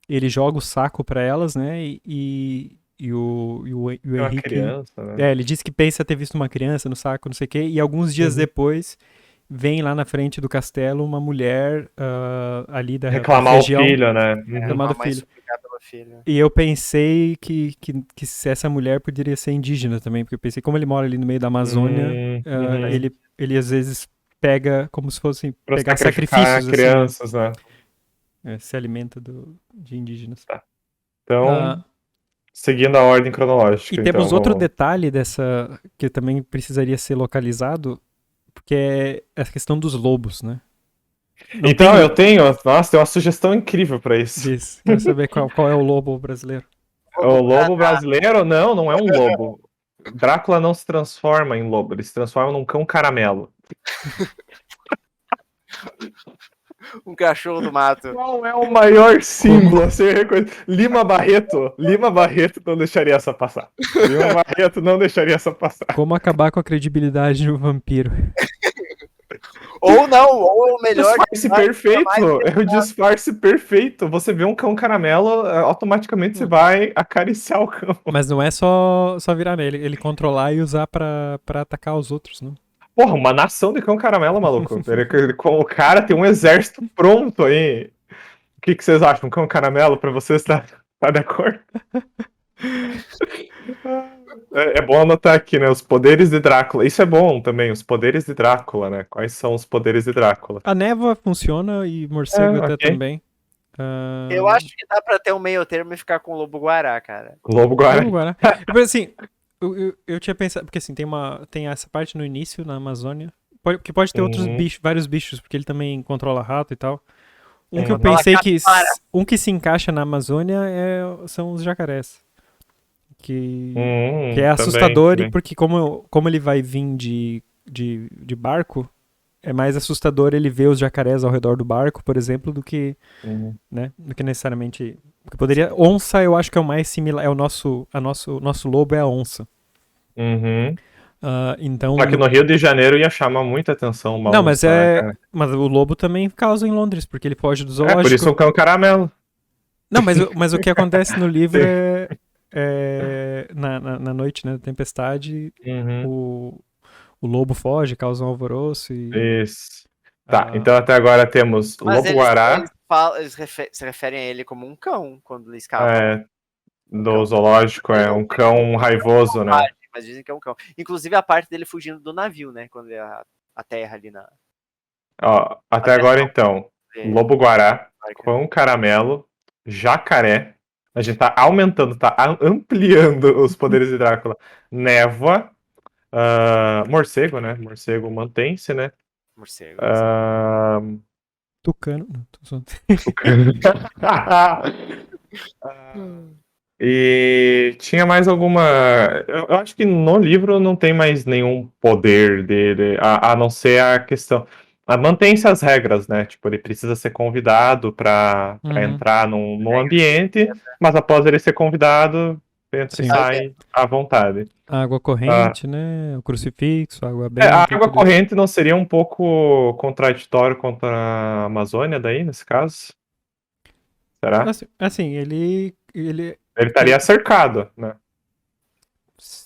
Ele joga o saco pra elas, né? E o Henrique... criança, né? Ele disse que pensa ter visto uma criança no saco, não sei o quê. E alguns dias depois, vem lá na frente do castelo uma mulher ali da reclamar região. O filho, né? Reclamar do filho. E eu pensei que essa mulher poderia ser indígena também. Porque eu pensei, como ele mora ali no meio da Amazônia, ele às vezes pega como se fosse pegar sacrifícios. Crianças, assim, né? Se alimenta de indígenas. Tá. Então, seguindo a ordem cronológica. E temos outro detalhe que também precisaria ser localizado, porque é a questão dos lobos, né? Eu tenho uma sugestão incrível pra isso. Quero saber qual é o lobo brasileiro. O lobo brasileiro? Não é um lobo. Drácula não se transforma em lobo, ele se transforma num cão caramelo. Um cachorro do mato. Qual é o maior símbolo? Lima Barreto não deixaria essa passar. Lima Barreto não deixaria essa passar. Como acabar com a credibilidade do vampiro? Ou não, ou o melhor... Disfarce perfeito. É o disfarce perfeito. Você vê um cão caramelo, automaticamente você vai acariciar o cão. Mas não é só virar nele, ele controlar e usar pra atacar os outros, não? Porra, uma nação de cão caramelo, maluco. O cara tem um exército pronto aí. O que vocês acham? Um cão caramelo pra vocês tá de acordo? É bom anotar aqui, né? Os poderes de Drácula. Isso é bom também, os poderes de Drácula, né? Quais são os poderes de Drácula? A névoa funciona e morcego até também. Eu acho que dá pra ter um meio termo e ficar com o lobo-guará, cara. Lobo-guará. Assim, eu tinha pensado... Porque assim, tem essa parte no início, na Amazônia, que pode ter outros bichos, vários bichos, porque ele também controla rato e tal. Que eu pensei que se encaixa na Amazônia são os jacarés. Que é assustador, também. Porque como ele vai vir de barco, é mais assustador ele ver os jacarés ao redor do barco, por exemplo, do que, né, do que necessariamente... Porque poderia... Onça eu acho que é o mais similar, o nosso lobo é a onça. Então... Só que no Rio de Janeiro ia chamar muita atenção uma onça, né, mas o lobo também causa em Londres, porque ele foge do zoológico. Por isso o cão caramelo. Não, mas o que acontece no livro na noite, né, da tempestade, o lobo foge, causa um alvoroço e... Isso. Tá, então até agora temos lobo-guará. Eles se referem a ele como um cão, quando ele escapa. Do zoológico, um cão raivoso, né? Mas dizem que é um cão. Inclusive a parte dele fugindo do navio, né, quando é a terra ali na... Até agora então, lobo-guará, cão caramelo, jacaré, A gente tá aumentando, tá ampliando os poderes de Drácula. Névoa, morcego, né? Morcego mantém-se, né? Morcego. Tucano. Não, tô zoando. E tinha mais alguma. Eu acho que no livro não tem mais nenhum poder dele, a não ser a questão. Mantém-se as regras, né? Tipo, ele precisa ser convidado para entrar no ambiente, mas após ele ser convidado, entra e Sim. sai à vontade. Água corrente, né? O crucifixo, água A benta, água tudo isso. corrente não seria um pouco contraditório contra a Amazônia daí, nesse caso? Será? Assim, ele Ele estaria cercado, né?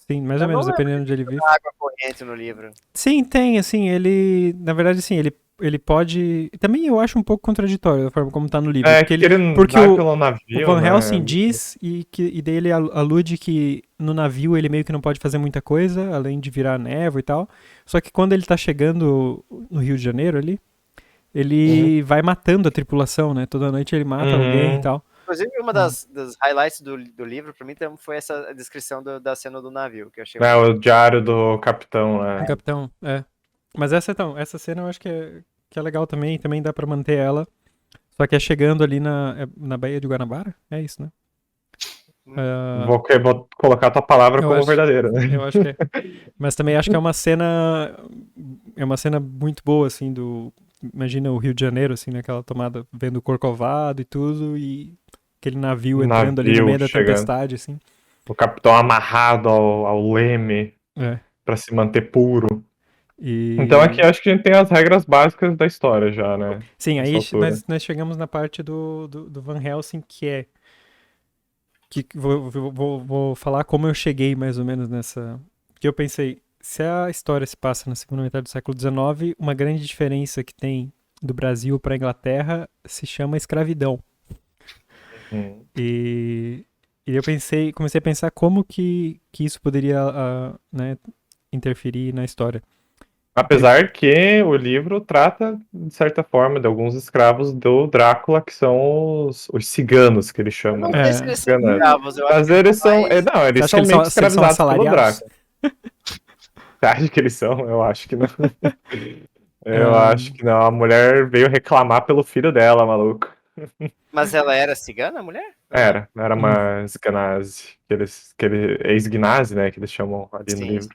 sim, mais ou Eu não menos, lembro dependendo de onde ele vive. água corrente no livro. Sim, tem, assim, ele, na verdade, assim, ele pode, também eu acho um pouco contraditório da forma como tá no livro, porque Que ele porque vai o pelo navio, Van né? Helsing diz e daí ele alude que no navio ele meio que não pode fazer muita coisa, além de virar névoa e tal, só que quando ele tá chegando no Rio de Janeiro ali, ele vai matando a tripulação, né, toda noite ele mata alguém e tal. Inclusive, uma das highlights do livro, pra mim, foi essa descrição da cena do navio, que eu achei O diário do capitão, né? O capitão, Mas essa cena eu acho que é legal também dá pra manter ela. Só que é chegando ali na Baía de Guanabara, é isso, né? Vou colocar a tua palavra Eu como acho- verdadeira, né? Eu acho que é. Mas também acho que é uma cena muito boa, assim, imagina o Rio de Janeiro, assim, naquela tomada, vendo o Corcovado e tudo, e aquele navio entrando ali no meio da chegando. tempestade, assim. O capitão amarrado ao leme pra se manter puro. Então aqui acho que a gente tem as regras básicas da história já, né? Sim, aí altura. nós chegamos na parte do Van Helsing, que vou falar como eu cheguei mais ou menos nessa. Que eu pensei, se a história se passa na segunda metade do século XIX, uma grande diferença que tem do Brasil para a Inglaterra se chama escravidão. E eu comecei a pensar como que isso poderia né, interferir na história. Apesar que o livro trata, de certa forma, de alguns escravos do Drácula, que são os ciganos, que ele chama. Eu não sei se eles são Ciganos. escravos, eu acho Mas que eles são. mais... Não, eles Você acha são que meio que eles são escravizados pelo assalariados? Drácula. Você acha que eles são? Eu acho que não. Eu acho que não. A mulher veio reclamar pelo filho dela, maluco. Mas ela era cigana, a mulher? Era uma esganase. Ex-gnase, né? Que eles chamam ali no livro.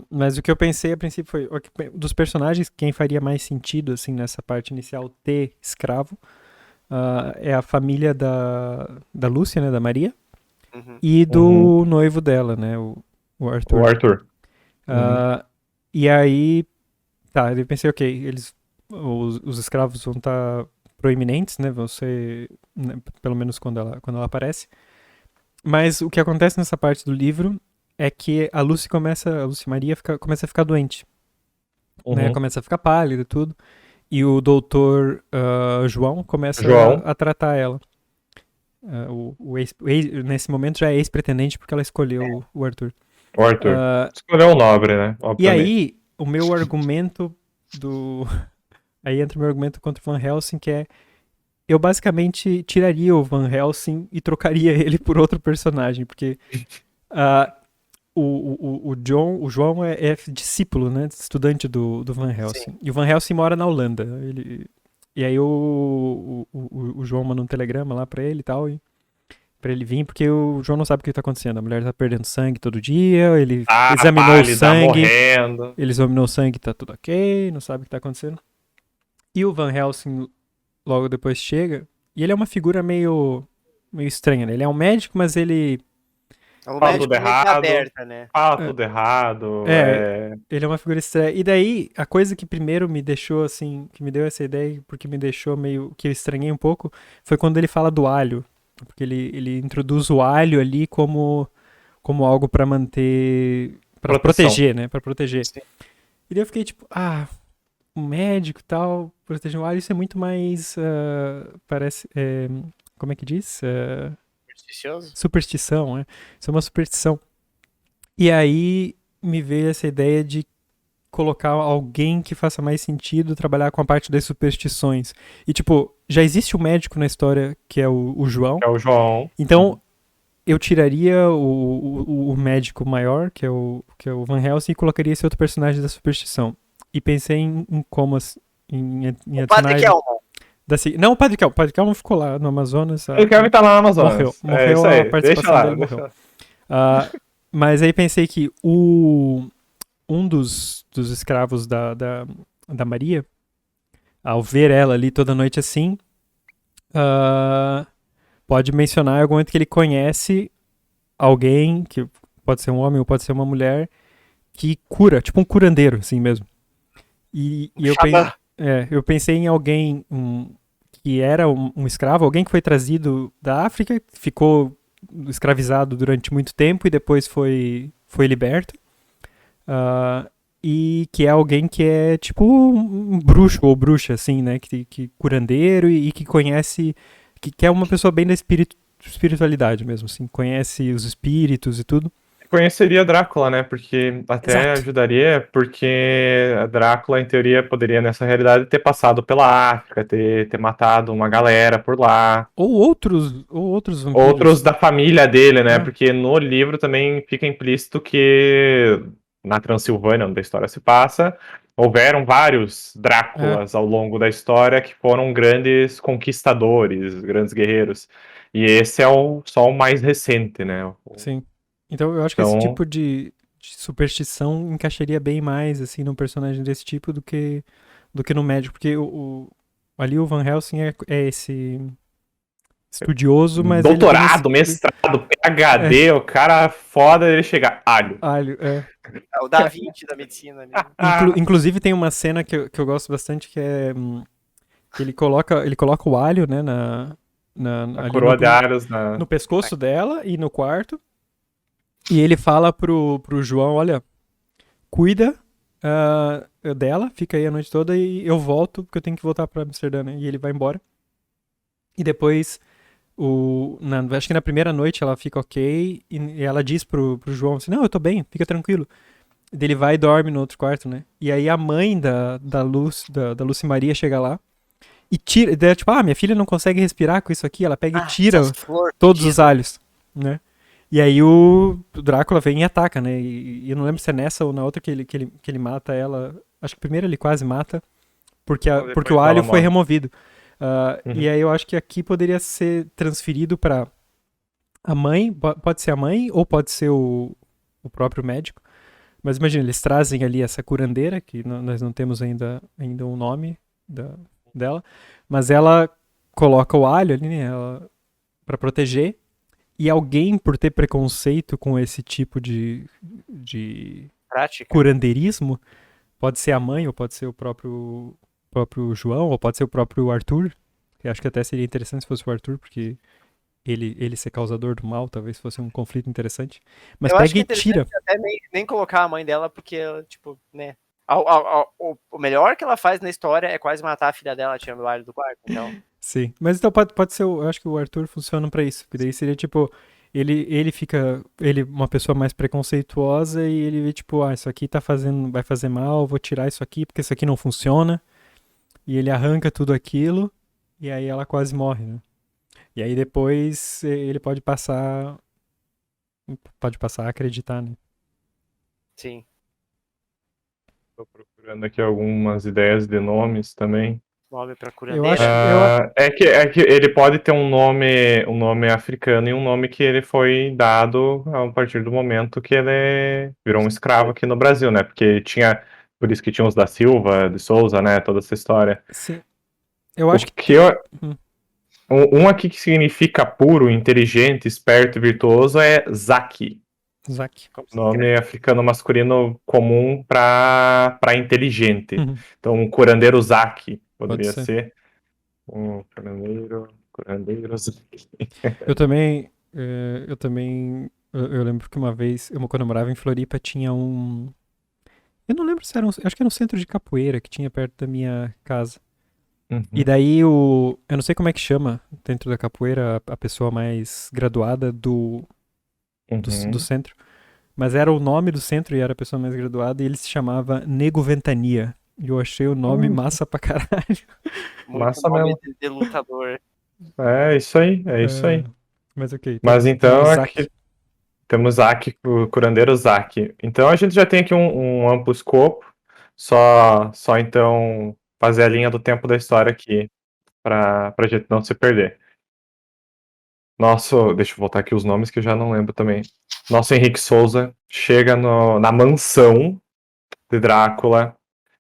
Mas o que eu pensei a princípio foi, dos personagens, quem faria mais sentido, assim, nessa parte inicial, ter escravo, é a família da Lúcia, né, da Maria, e do noivo dela, né, o Arthur. O Arthur. E aí, tá, eu pensei, ok, os escravos vão estar proeminentes, né, vão ser, né, pelo menos quando ela aparece. Mas o que acontece nessa parte do livro é que a Lucy Maria começa a ficar doente. Né? Começa a ficar pálida e tudo. E o doutor João começa a tratar ela. Nesse momento já é ex-pretendente porque ela escolheu o Arthur. O Arthur. Escolheu o nobre, né? E aí, o meu argumento Aí entra o meu argumento contra o Van Helsing, que é eu basicamente tiraria o Van Helsing e trocaria ele por outro personagem, porque o João é discípulo, né, estudante do Van Helsing. Sim. E o Van Helsing mora na Holanda. E aí o João manda um telegrama lá pra ele e tal, pra ele vir, porque o João não sabe o que tá acontecendo. A mulher tá perdendo sangue todo dia, ele examinou o sangue. Morrendo. Ele examinou o sangue, tá tudo ok, não sabe o que tá acontecendo. E o Van Helsing logo depois chega, e ele é uma figura meio estranha, né? Ele é um médico, mas ele... Fala tudo errado, aberta, né? Fala tudo errado. Ele é uma figura estranha. E daí, a coisa que primeiro me deixou, assim, que me deu essa ideia, porque me deixou meio... que eu estranhei um pouco, foi quando ele fala do alho. Porque ele introduz o alho ali como algo pra manter... pra proteger, né? Pra proteger. Sim. E daí eu fiquei tipo, um médico e tal, proteger o alho, isso é muito mais... parece... como é que diz? Superstição, né? Isso é uma superstição. E aí me veio essa ideia de colocar alguém que faça mais sentido trabalhar com a parte das superstições. E, tipo, já existe um médico na história que é o João. É o João. Então, eu tiraria o médico maior, que é o Van Helsing, e colocaria esse outro personagem da superstição. E pensei em como em O Padre Kelmo. Não, o Padre Kelmo. O Padre Kelmo ficou lá no Amazonas. Ele quer estar lá no Amazonas. Morreu isso aí. a participação dele, morreu. Mas aí pensei que um dos escravos da Maria, ao ver ela ali toda noite assim, pode mencionar em algum momento que ele conhece alguém, que pode ser um homem ou pode ser uma mulher, que cura, tipo um curandeiro, assim mesmo. E eu pensei em alguém que era um escravo, alguém que foi trazido da África, ficou escravizado durante muito tempo e depois foi liberto. E que é alguém que é tipo um bruxo ou bruxa, assim, né? Que curandeiro e que conhece, que é uma pessoa bem da espiritualidade mesmo, assim, conhece os espíritos e tudo. Conheceria Drácula, né? Porque até ajudaria, porque a Drácula, em teoria, poderia, nessa realidade, ter passado pela África, ter matado uma galera por lá. Ou outros vampiros. Outros da família dele, né? Porque no livro também fica implícito que na Transilvânia, onde a história se passa, houveram vários Dráculas ao longo da história que foram grandes conquistadores, grandes guerreiros. E esse é só o mais recente, né? Sim. Então eu acho que esse tipo de superstição encaixaria bem mais assim num personagem desse tipo do que no médico, porque ali o Van Helsing é esse estudioso, mas doutorado, mestrado, PhD, o cara foda, ele chega alho. É o Da Vinci da medicina. Né? Inclusive tem uma cena que eu gosto bastante, que é que ele coloca o alho, né, a coroa de alhos no pescoço dela e no quarto. E ele fala pro João, olha, cuida dela, fica aí a noite toda e eu volto, porque eu tenho que voltar pra Amsterdã, né? E ele vai embora. E depois, acho que na primeira noite ela fica ok, e ela diz pro João assim, não, eu tô bem, fica tranquilo. E ele vai e dorme no outro quarto, né? E aí a mãe da Lucy Maria chega lá e tira, tipo, minha filha não consegue respirar com isso aqui, ela pega e tira todos os alhos, né? E aí o Drácula vem e ataca, né? E eu não lembro se é nessa ou na outra que ele mata ela. Acho que primeiro ele quase mata, porque o alho foi removido. E aí eu acho que aqui poderia ser transferido pra a mãe, pode ser a mãe ou pode ser o próprio médico. Mas imagina, eles trazem ali essa curandeira, que nós não temos ainda um nome dela, mas ela coloca o alho ali, né, pra proteger. E alguém, por ter preconceito com esse tipo de prática, curandeirismo, pode ser a mãe, ou pode ser o próprio João, ou pode ser o próprio Arthur. Eu acho que até seria interessante se fosse o Arthur, porque ele ser causador do mal, talvez fosse um conflito interessante. Mas pega e tira. Até nem colocar a mãe dela, porque ela, tipo, né... O melhor que ela faz na história é quase matar a filha dela tirando o alho do quarto, então... Sim, mas então pode ser, eu acho que o Arthur funciona pra isso, porque daí seria tipo, ele fica, uma pessoa mais preconceituosa e ele vê tipo, isso aqui vai fazer mal, vou tirar isso aqui porque isso aqui não funciona, e ele arranca tudo aquilo, e aí ela quase morre, né? E aí depois ele pode passar a acreditar, né? Sim. Tô procurando aqui algumas ideias de nomes também. Nome pra curandeira. É que ele pode ter um nome africano e um nome que ele foi dado a partir do momento que ele virou um escravo aqui no Brasil, né? Porque por isso que tinha os da Silva, de Souza, né? Toda essa história. Sim. Eu acho um aqui que significa puro, inteligente, esperto e virtuoso é Zaki. Nome africano masculino comum para inteligente. Então, um curandeiro Zaki poderia ser. Um curandeiro Zaki. Eu também eu lembro que uma vez, quando eu morava em Floripa, tinha um... Eu não lembro se era acho que era um centro de capoeira que tinha perto da minha casa. E daí eu não sei como é que chama dentro da capoeira a pessoa mais graduada do centro. Mas era o nome do centro e era a pessoa mais graduada e ele se chamava Nego Ventania. E eu achei o nome massa pra caralho. Muito Massa nome mesmo. de lutador. É isso aí, é isso aí. Mas ok, Mas então temos aqui Zack. temos Zack, o curandeiro Zack. Então a gente já tem aqui um amplo escopo. Só então fazer a linha do tempo da história aqui pra gente não se perder. Deixa eu voltar aqui os nomes que eu já não lembro também. Nosso Henrique Souza chega na mansão de Drácula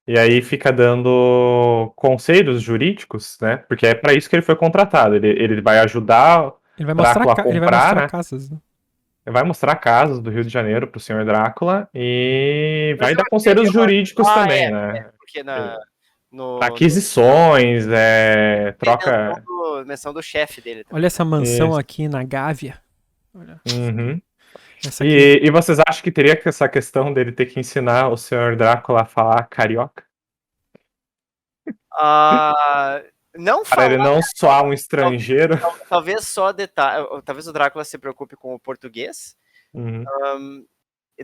e aí fica dando conselhos jurídicos, né? Porque é para isso que ele foi contratado. Ele vai ajudar Drácula a Ele vai mostrar comprar, né? casas, né? Ele vai mostrar casas do Rio de Janeiro pro senhor Drácula e Mas vai eu dar conselhos acho que jurídicos também, né? porque Pra no, aquisições, tem troca. menção do chefe dele também, Olha né? essa mansão Isso. aqui na Gávea. Olha, Uhum. essa aqui. E vocês acham que teria essa questão dele ter que ensinar o senhor Drácula a falar carioca? Não Para ele falar, não soar um talvez, estrangeiro. talvez só detalhe, talvez o Drácula se preocupe com o português. Uhum,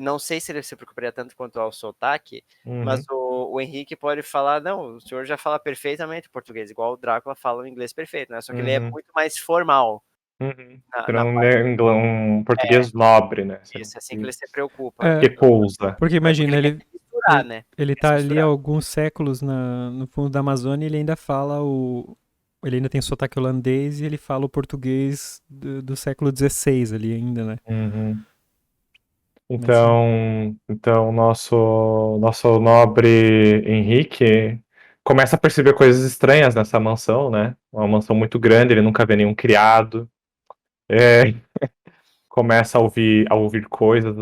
Não sei se ele se preocuparia tanto quanto ao sotaque, mas uhum, o Henrique pode falar, não, o senhor já fala perfeitamente português, igual o Drácula fala o inglês perfeito, né? Só que ele é uhum, muito mais formal uhum. na Será parte um português nobre, né? Será um disso, é assim que ele português se preocupa. É, que pousa. porque Porque imagina, ele quer se misturar, né? ele Quer se tá ali há misturar. alguns séculos no fundo da Amazônia e ele ainda fala o. Ele ainda tem sotaque holandês e ele fala o português do século XVI ali ainda, né? Uhum. Mas, Então nosso nobre Henrique começa a perceber coisas estranhas nessa mansão, né? Uma mansão muito grande, ele nunca vê nenhum criado. É, começa a ouvir coisas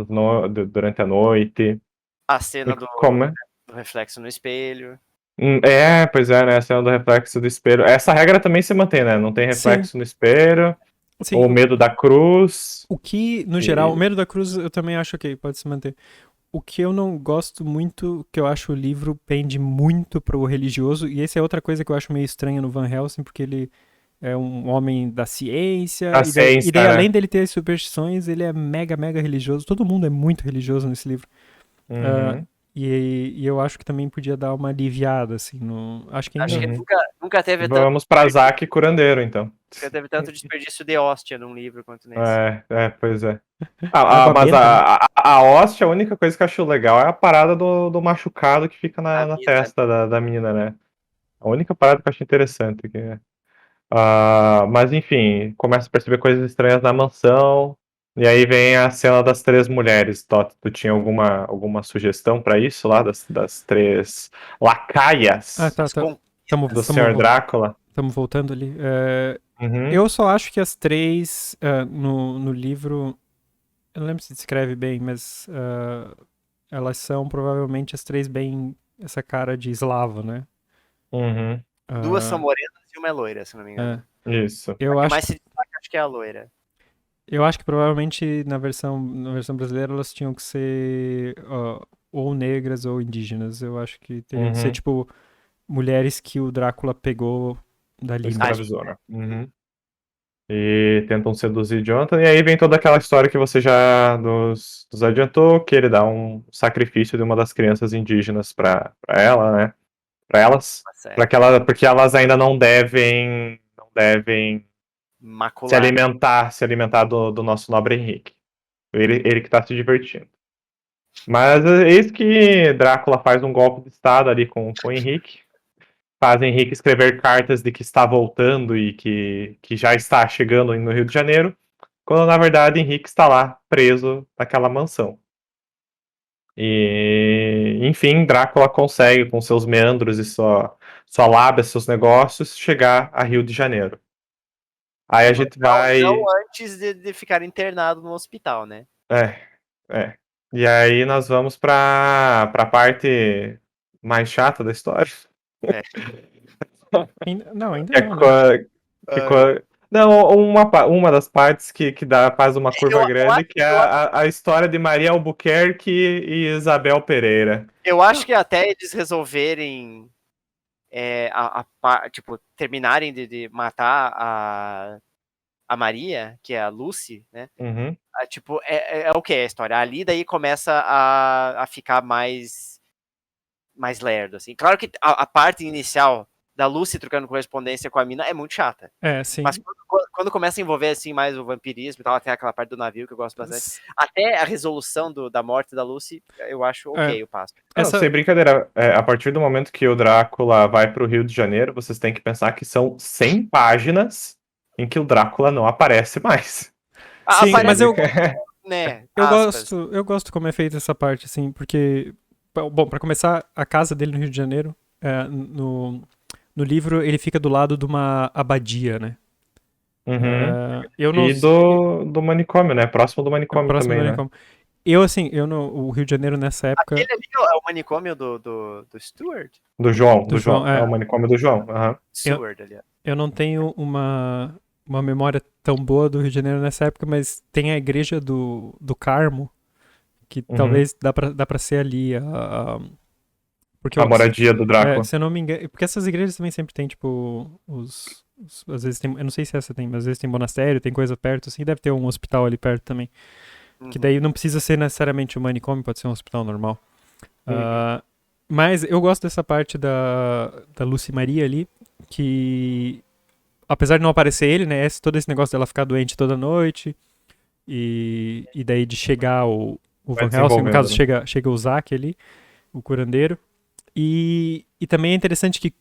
durante a noite. A cena Como do reflexo no espelho. Pois é, né? A cena do reflexo do espelho. Essa regra também se mantém, né? Não tem sim, reflexo no espelho, sim. ou medo da cruz. O que, no geral, o E... Medo da Cruz eu também acho ok, pode se manter. O que eu não gosto muito, que eu acho o livro pende muito pro religioso, e essa é outra coisa que eu acho meio estranha no Van Helsing, porque ele é um homem da ciência, A e ciência, daí além né? dele ter as superstições, ele é mega, mega religioso. Todo mundo é muito religioso nesse livro. Ah, Uhum, e eu acho que também podia dar uma aliviada, assim, acho que Acho ainda... que uhum. nunca teve tanto Vamos pra Zaque Curandeiro, então. nunca teve tanto desperdício de hóstia num livro quanto nesse. Pois é. Água Mas benta, né? a hóstia, a única coisa que eu acho legal é a parada do machucado que fica A na mina, testa da mina, né? A única parada que eu acho interessante. Mas enfim, começa a perceber coisas estranhas na mansão. E aí vem a cena das três mulheres. Tu tinha alguma sugestão pra isso lá? Das três Ah, lacaias tá, as tá. do conquistas. Senhor Drácula? Tamo voltando ali. Uhum, Eu só acho que as três no livro. Eu não lembro se descreve bem, mas elas são provavelmente as três bem essa cara de eslavo, né? uhum, Duas são Ah, morenas e uma é loira, se não me é. engano. isso. A Eu que acho, mais se destaca, acho que é a loira. eu acho que provavelmente na versão brasileira elas tinham que ser ou negras ou indígenas. Eu acho que teriam que ser Uhum. tipo mulheres que o Drácula pegou dali mesmo. Escravizou, né? Uhum. E tentam seduzir Jonathan. E aí vem toda aquela história que você já nos adiantou, que ele dá um sacrifício de uma das crianças indígenas pra ela, né? Pra elas. Tá certo. Porque elas ainda não devem Macular. se alimentar do nosso nobre Henrique. Ele que tá se divertindo. Mas eis que Drácula faz um golpe de estado ali com o Henrique. Faz Henrique escrever cartas de que está voltando e que já está chegando no Rio de Janeiro, quando na verdade Henrique está lá, preso naquela mansão. E, enfim, Drácula consegue, com seus meandros e sua lábia, seus negócios, chegar a Rio de Janeiro. Aí a gente Não vai. antes de ficar internado no hospital, né? É, é. E aí nós vamos pra parte mais chata da história. É. Não, ainda Que é não, né? que não, uma das partes que faz uma curva grande, que é a história de Maria Albuquerque e Isabel Pereira. Eu acho Não, que até eles resolverem tipo, terminarem de matar a Maria, que é a Lucy, né? Uhum. Tipo, é o que a história? Ali daí começa a ficar mais lerdo, assim. Claro que a parte inicial da Lucy trocando correspondência com a mina é muito chata. Sim. Mas quando começa a envolver, assim, mais o vampirismo e tal, até aquela parte do navio que eu gosto bastante. Até a resolução da morte da Lucy, eu acho ok, eu passo. Não, sem brincadeira, a partir do momento que o Drácula vai pro Rio de Janeiro, vocês têm que pensar que são 100 páginas em que o Drácula não aparece mais. Sim, mas né, eu gosto como é feita essa parte, assim, porque, bom, pra começar, a casa dele no Rio de Janeiro, no livro, ele fica do lado de uma abadia, né? E do manicômio, né? Próximo do manicômio também, né? O Rio de Janeiro nessa época... Aquele ali é o manicômio do Stuart? Do João. É o manicômio do João. Stuart, aliás. Eu não tenho uma memória tão boa do Rio de Janeiro nessa época, mas tem a igreja do Carmo, que talvez dá pra ser ali porque a moradia do Drácula. Se eu não me engano, porque essas igrejas também sempre tem, tipo, às vezes tem, eu não sei se essa tem, mas às vezes tem monastério, tem coisa perto, assim, deve ter um hospital ali perto também. Que daí não precisa ser necessariamente um manicômio, pode ser um hospital normal. Mas eu gosto dessa parte da Lucy Maria ali, que apesar de não aparecer ele, né, todo esse negócio dela ficar doente toda noite, e daí de chegar o Van Helsing, no caso chega o Zack ali, o curandeiro, e também é interessante que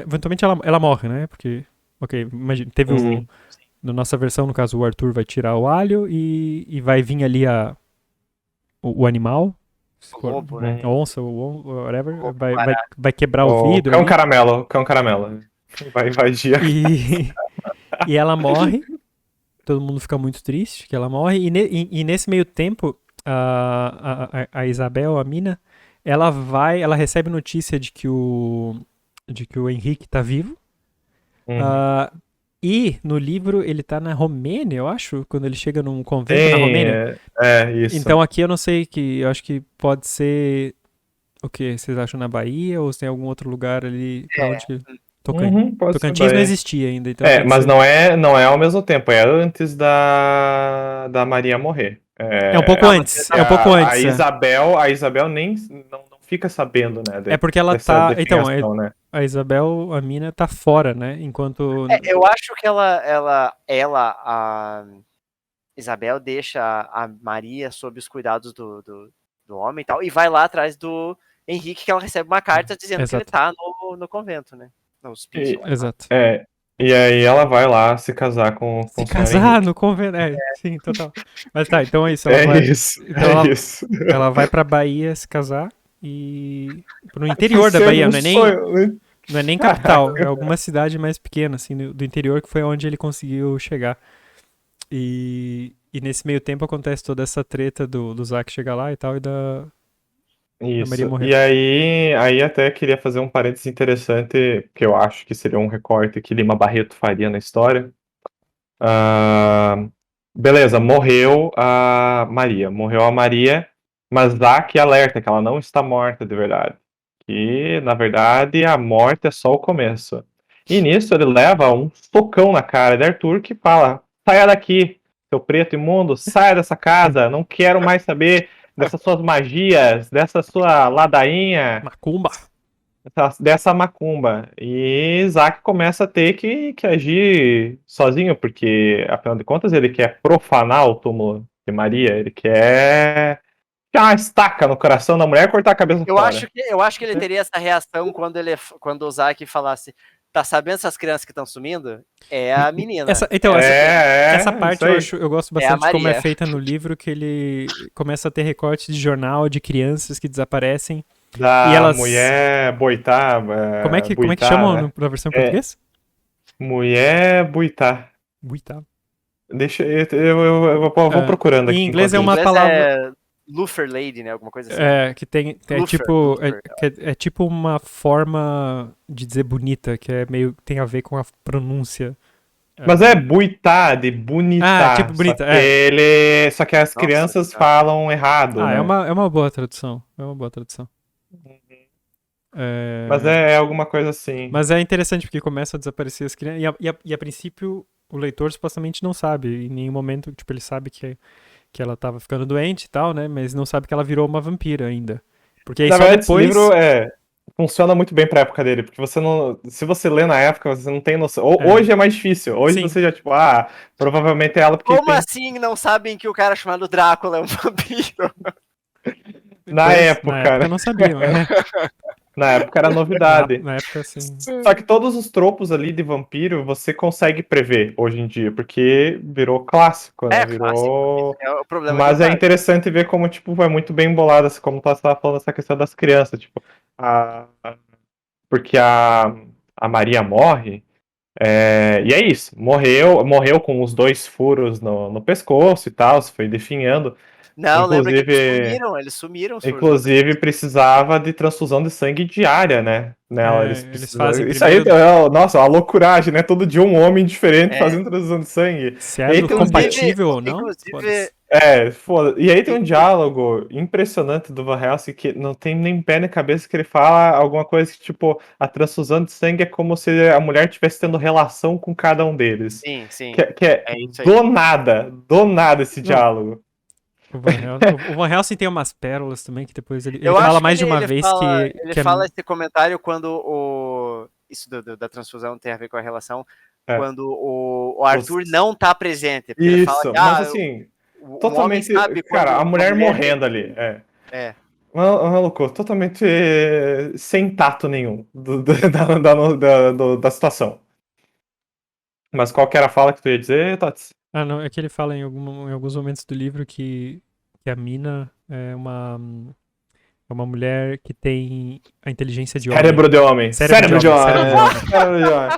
eventualmente ela morre, né, porque, imagina, teve na nossa versão, no caso, o Arthur vai tirar o alho e vai vir ali o animal, o lobo, né? A onça, o whatever, vai quebrar o vidro. Cão caramelo. Vai invadir. E ela morre. Todo mundo fica muito triste que ela morre. E nesse meio tempo, a Isabel, a mina, ela recebe notícia de que o Henrique tá vivo. E no livro ele tá na Romênia, eu acho, quando ele chega num convento na Romênia. Isso. Então aqui eu não sei, eu acho que pode ser o que vocês acham, na Bahia, ou se tem algum outro lugar ali pra onde Tocantins não existia ainda, então mas não é ao mesmo tempo, é antes da Maria morrer. É um pouco antes. A Isabel nem não fica sabendo, né? É porque ela tá. Então, né? A Isabel, a mina, tá fora, né? Enquanto. Eu acho que a Isabel deixa a Maria sob os cuidados do homem e tal, e vai lá atrás do Henrique, que ela recebe uma carta dizendo que ele tá no convento, né? No hospício. Exato. E aí ela vai lá se casar com se casar no convento, sim, total. Mas tá, então é isso. Ela vai pra Bahia se casar e pro interior da Bahia, não é nem capital, é alguma cidade mais pequena, assim, do interior, que foi onde ele conseguiu chegar. E nesse meio tempo acontece toda essa treta do Zack chegar lá e tal, e da Maria morrer. E aí até queria fazer um parênteses interessante, que eu acho que seria um recorte que Lima Barreto faria na história. Beleza, morreu a Maria, mas Zack alerta que ela não está morta de verdade. Que, na verdade, a morte é só o começo. E nisso ele leva um socão na cara de Arthur, que fala: saia daqui, seu preto imundo, saia dessa casa, não quero mais saber dessas suas magias, dessa sua ladainha. Macumba. Dessa macumba. E Zack começa a ter que agir sozinho, porque, afinal de contas, ele quer profanar o túmulo de Maria, ele quer uma estaca no coração da mulher e cortar a cabeça fora. Eu acho que ele teria essa reação quando o Zack falasse: tá sabendo essas crianças que estão sumindo? É a menina. Essa parte eu gosto bastante de como é feita no livro, que ele começa a ter recortes de jornal de crianças que desaparecem. Da mulher boitá. Como é que chamam na versão portuguesa? Mulher boitá. Boitá. Deixa eu vou procurando aqui. Em inglês é uma palavra. Luther Lady, né? Alguma coisa assim. Que tem. É tipo uma forma de dizer bonita, que é meio. Tem a ver com a pronúncia. Mas é buitá, de bonita. Tipo bonita, Só que as crianças falam errado. Né? É uma boa tradução. É uma boa tradução. Mas é alguma coisa assim. Mas é interessante porque começa a desaparecer as crianças. E a princípio, o leitor supostamente não sabe. Em nenhum momento, tipo, ele sabe que ela tava ficando doente e tal, né? Mas não sabe que ela virou uma vampira ainda. Porque aí Na só verdade, depois. esse livro funciona muito bem pra época dele, porque você não. Se você lê na época, você não tem noção. Hoje é mais difícil. Hoje Sim. você já, tipo, provavelmente é ela porque. Como assim não sabem que o cara chamado Drácula é um vampiro? Na época, né? não sabia, mas Na época era novidade. na época, sim. Só que todos os tropos ali de vampiro você consegue prever hoje em dia, porque virou clássico, né? Virou. Clássico. É o problema Mas que eu é interessante ver como, tipo, é muito bem bolado, assim, como tu estava falando essa questão das crianças, tipo, porque a Maria morre, e é isso, morreu com os 2 furos no pescoço e tal, se foi definhando. Não, lembra que Inclusive, eles sumiram os furos. inclusive precisava de transfusão de sangue diária, né? Nela, eles Eles precisavam. fazem Isso aí, primeiro. nossa, uma loucuragem, né? Todo dia um homem diferente É. fazendo transfusão de sangue. Se E é aí tem compatível ou não? Inclusive, foda. E aí tem um diálogo impressionante do Van Helsing que não tem nem pé nem cabeça, que ele fala alguma coisa que, tipo, a transfusão de sangue é como se a mulher estivesse tendo relação com cada um deles. sim. Que é isso aí. do nada esse diálogo. O Van Helsing tem umas pérolas também que depois ele Eu fala acho mais de uma ele vez fala, que. Ele fala esse comentário quando isso da transfusão tem a ver com a relação. Quando o Arthur não tá presente. Porque ele fala Isso, que, mas assim, totalmente. homem sabe Cara, a mulher mulher morrendo ali. É. Uma loucura, totalmente sem tato nenhum da situação. Mas qual que era a fala que tu ia dizer, Tots? Não, é que ele fala em alguns momentos do livro que a mina é uma mulher que tem a inteligência de homem. Cérebro de homem. Cérebro de homem.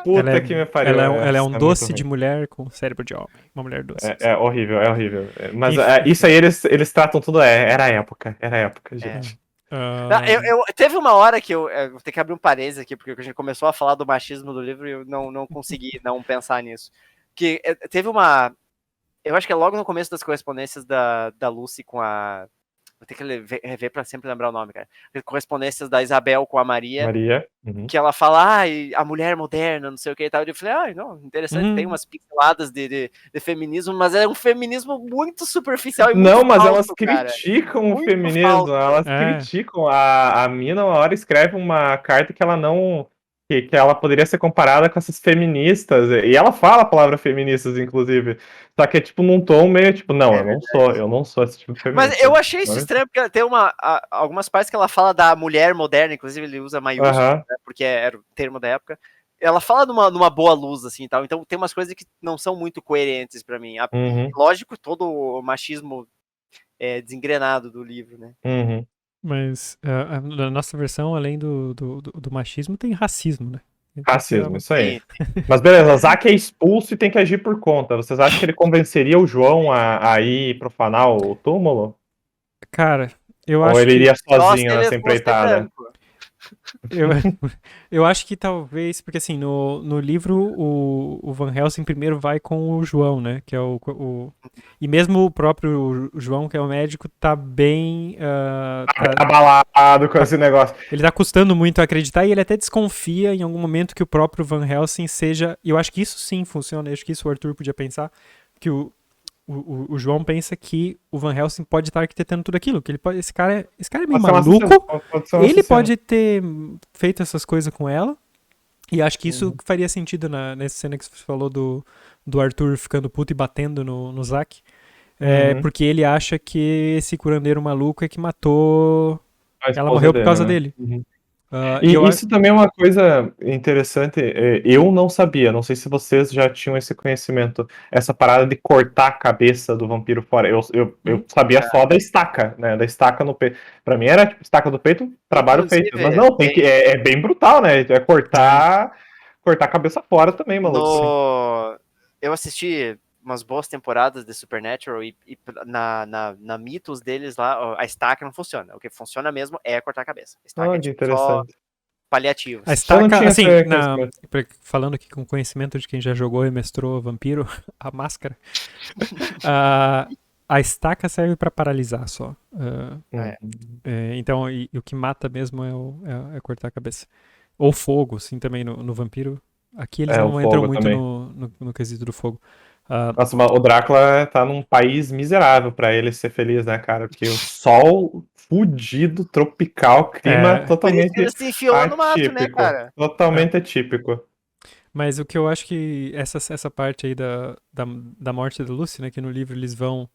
Puta que me pariu. Ela é um doce muito de ruim. mulher com cérebro de homem. Uma mulher doce. É horrível, é horrível. Mas Enfim. isso aí eles tratam tudo. Era a época, gente. Teve uma hora que eu vou ter que abrir um parênteses aqui, porque a gente começou a falar do machismo do livro e eu não consegui não pensar nisso. Que teve uma. Eu acho que é logo no começo das correspondências da Lucy com a. Vou ter que rever pra sempre lembrar o nome, cara. Correspondências da Isabel com a Maria. Uhum. Que ela fala, a mulher moderna, não sei o que e tal. Eu falei, não, interessante, tem umas pinceladas de feminismo, mas é um feminismo muito superficial e muito Não, mas falso, elas cara. criticam o Muito feminismo, falso. elas criticam. A mina, uma hora, escreve uma carta que ela não. Que ela poderia ser comparada com essas feministas. E ela fala a palavra feministas, inclusive. Só que é tipo num tom meio tipo, não, eu não sou esse tipo de feminista. Mas eu achei isso estranho, porque tem algumas partes que ela fala da mulher moderna, inclusive ele usa maiúsculo, né, porque era o termo da época. Ela fala numa boa luz, assim, e tal. Então tem umas coisas que não são muito coerentes pra mim. Lógico, todo o machismo desengrenado do livro, né? Uhum. Mas na nossa versão, além do machismo, tem racismo, né? Racismo, isso aí. Mas beleza, Zack é expulso e tem que agir por conta. Vocês acham que ele convenceria o João a ir profanar o túmulo? Cara, eu acho que... Ou ele iria sozinho nessa empreitada? Eu acho que talvez, porque assim, no livro o Van Helsing primeiro vai com o João, né, que é e mesmo o próprio João, que é o médico, tá bem... tá abalado com esse negócio. Ele tá custando muito a acreditar e ele até desconfia em algum momento que o próprio Van Helsing seja... E eu acho que isso sim funciona, eu acho que isso o Arthur podia pensar, que o João pensa que o Van Helsing pode estar arquitetando tudo aquilo, que esse cara é meio maluco, ele pode ter feito essas coisas com ela, e acho que isso faria sentido nessa cena que você falou do Arthur ficando puto e batendo no Zack, porque ele acha que esse curandeiro maluco é que matou, ela morreu por causa dele. E isso também é uma coisa interessante, eu não sabia, não sei se vocês já tinham esse conhecimento, essa parada de cortar a cabeça do vampiro fora. Eu sabia só da estaca, né? Da estaca no peito. Pra mim era tipo, estaca do peito, trabalho feito. Mas não, é bem brutal, né? É cortar a cabeça fora também, maluco. Eu assisti umas boas temporadas de Supernatural e na mitos deles lá, a estaca não funciona. O que funciona mesmo é cortar a cabeça. A estaca é tipo só paliativo. A estaca, assim, falando aqui com conhecimento de quem já jogou e mestrou Vampiro, a máscara, A estaca serve pra paralisar só. Então, e o que mata mesmo é cortar a cabeça. Ou fogo, assim, também no vampiro. Aqui eles não entram muito no quesito do fogo. Nossa, o Drácula tá num país miserável pra ele ser feliz, né, cara? Porque o sol fudido, tropical, clima totalmente ele se enfiou no mato, né, cara? Totalmente atípico. Mas o que eu acho que essa parte aí da morte da Lucy, né, que no livro eles vão...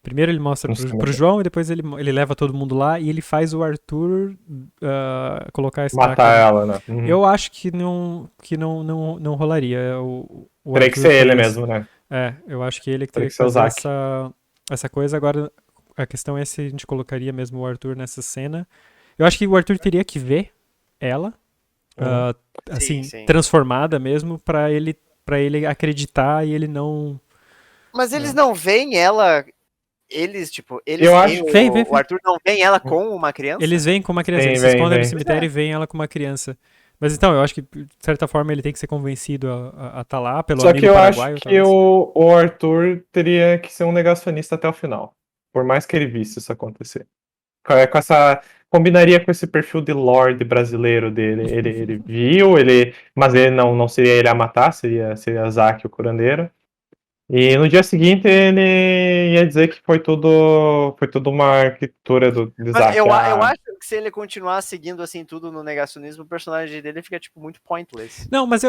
Primeiro ele mostra pro João e depois ele leva todo mundo lá e ele faz o Arthur colocar a estaca. Matar ela, né? Eu acho que não rolaria. Teria que ser ele mesmo, né? Eu acho que ele que teria que fazer essa coisa. Agora, a questão é se a gente colocaria mesmo o Arthur nessa cena. Eu acho que o Arthur teria que ver ela, assim, sim. Transformada mesmo, pra ele acreditar e ele não... Mas eles não veem ela... o Arthur não vem ela com uma criança? Eles vêm com uma criança, eles se escondem no cemitério e veem ela com uma criança. Mas então, eu acho que, de certa forma, ele tem que ser convencido a estar lá pelo amigo paraguaio. Só que eu acho que o Arthur teria que ser um negacionista até o final. Por mais que ele visse isso acontecer. Combinaria com esse perfil de Lorde brasileiro dele. Ele viu, mas ele não seria ele a matar, seria Zack, o curandeiro. E no dia seguinte ele ia dizer que foi tudo uma arquitetura do Zack. Eu acho que se ele continuar seguindo assim tudo no negacionismo, o personagem dele fica tipo muito pointless. Não, mas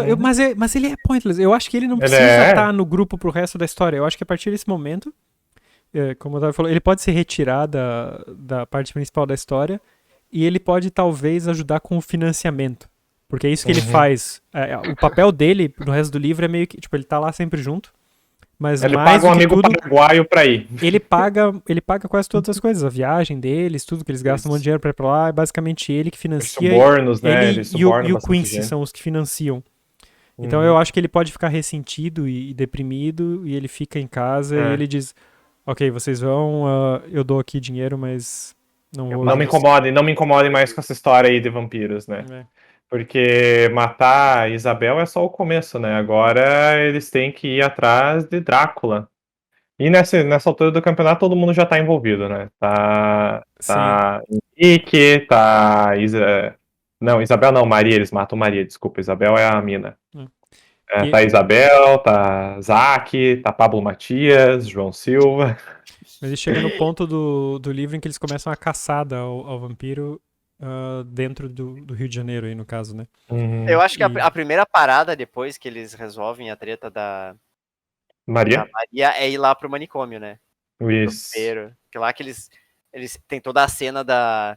ele é pointless. Eu acho que ele não precisa estar no grupo pro resto da história. Eu acho que a partir desse momento, como o Otávio falou, ele pode se retirar da parte principal da história e ele pode talvez ajudar com o financiamento. Porque é isso que ele faz. O papel dele no resto do livro é meio que, tipo, ele tá lá sempre junto. Mas ele mais paga um amigo paraguaio pra ir. Ele paga quase todas as coisas, a viagem deles, tudo que eles gastam um monte de dinheiro pra ir pra lá, é basicamente ele que financia. Os subornos, né? Ele e o Quincy são os que financiam. Então eu acho que ele pode ficar ressentido e deprimido, e ele fica em casa e ele diz, ok, vocês vão, eu dou aqui dinheiro, mas não vou... Não me incomodem mais com essa história aí de vampiros, né? Porque matar a Isabel é só o começo, né? Agora eles têm que ir atrás de Drácula. E nessa altura do campeonato todo mundo já tá envolvido, né? Tá Henrique, tá... Não, Isabel não, Maria, eles matam Maria, desculpa. Isabel é a mina. Tá Isabel, tá Zack, tá Pablo Matias, João Silva. Mas ele chega no ponto do livro em que eles começam a caçada ao vampiro dentro do Rio de Janeiro, aí no caso, né? Eu acho que a primeira parada depois que eles resolvem a treta da Maria é ir lá pro manicômio, né? Isso. Que lá que eles tem toda a cena da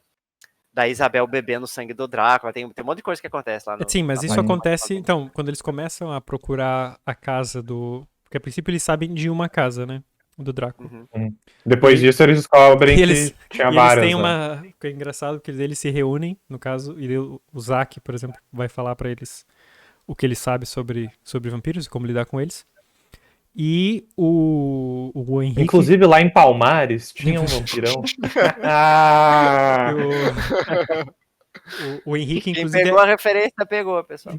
Isabel bebendo o sangue do Drácula, tem um monte de coisa que acontece lá. Sim, mas isso acontece, então, quando eles começam a procurar a casa porque a princípio eles sabem de uma casa, né? Do Drácula. Depois disso eles descobrem que tinha várias. Eles têm que é engraçado que eles se reúnem, no caso, e o Zack, por exemplo, vai falar pra eles o que ele sabe sobre vampiros e como lidar com eles. E o Henrique... Inclusive lá em Palmares tinha um vampirão. O Henrique, inclusive... Quem pegou a referência, pegou, pessoal.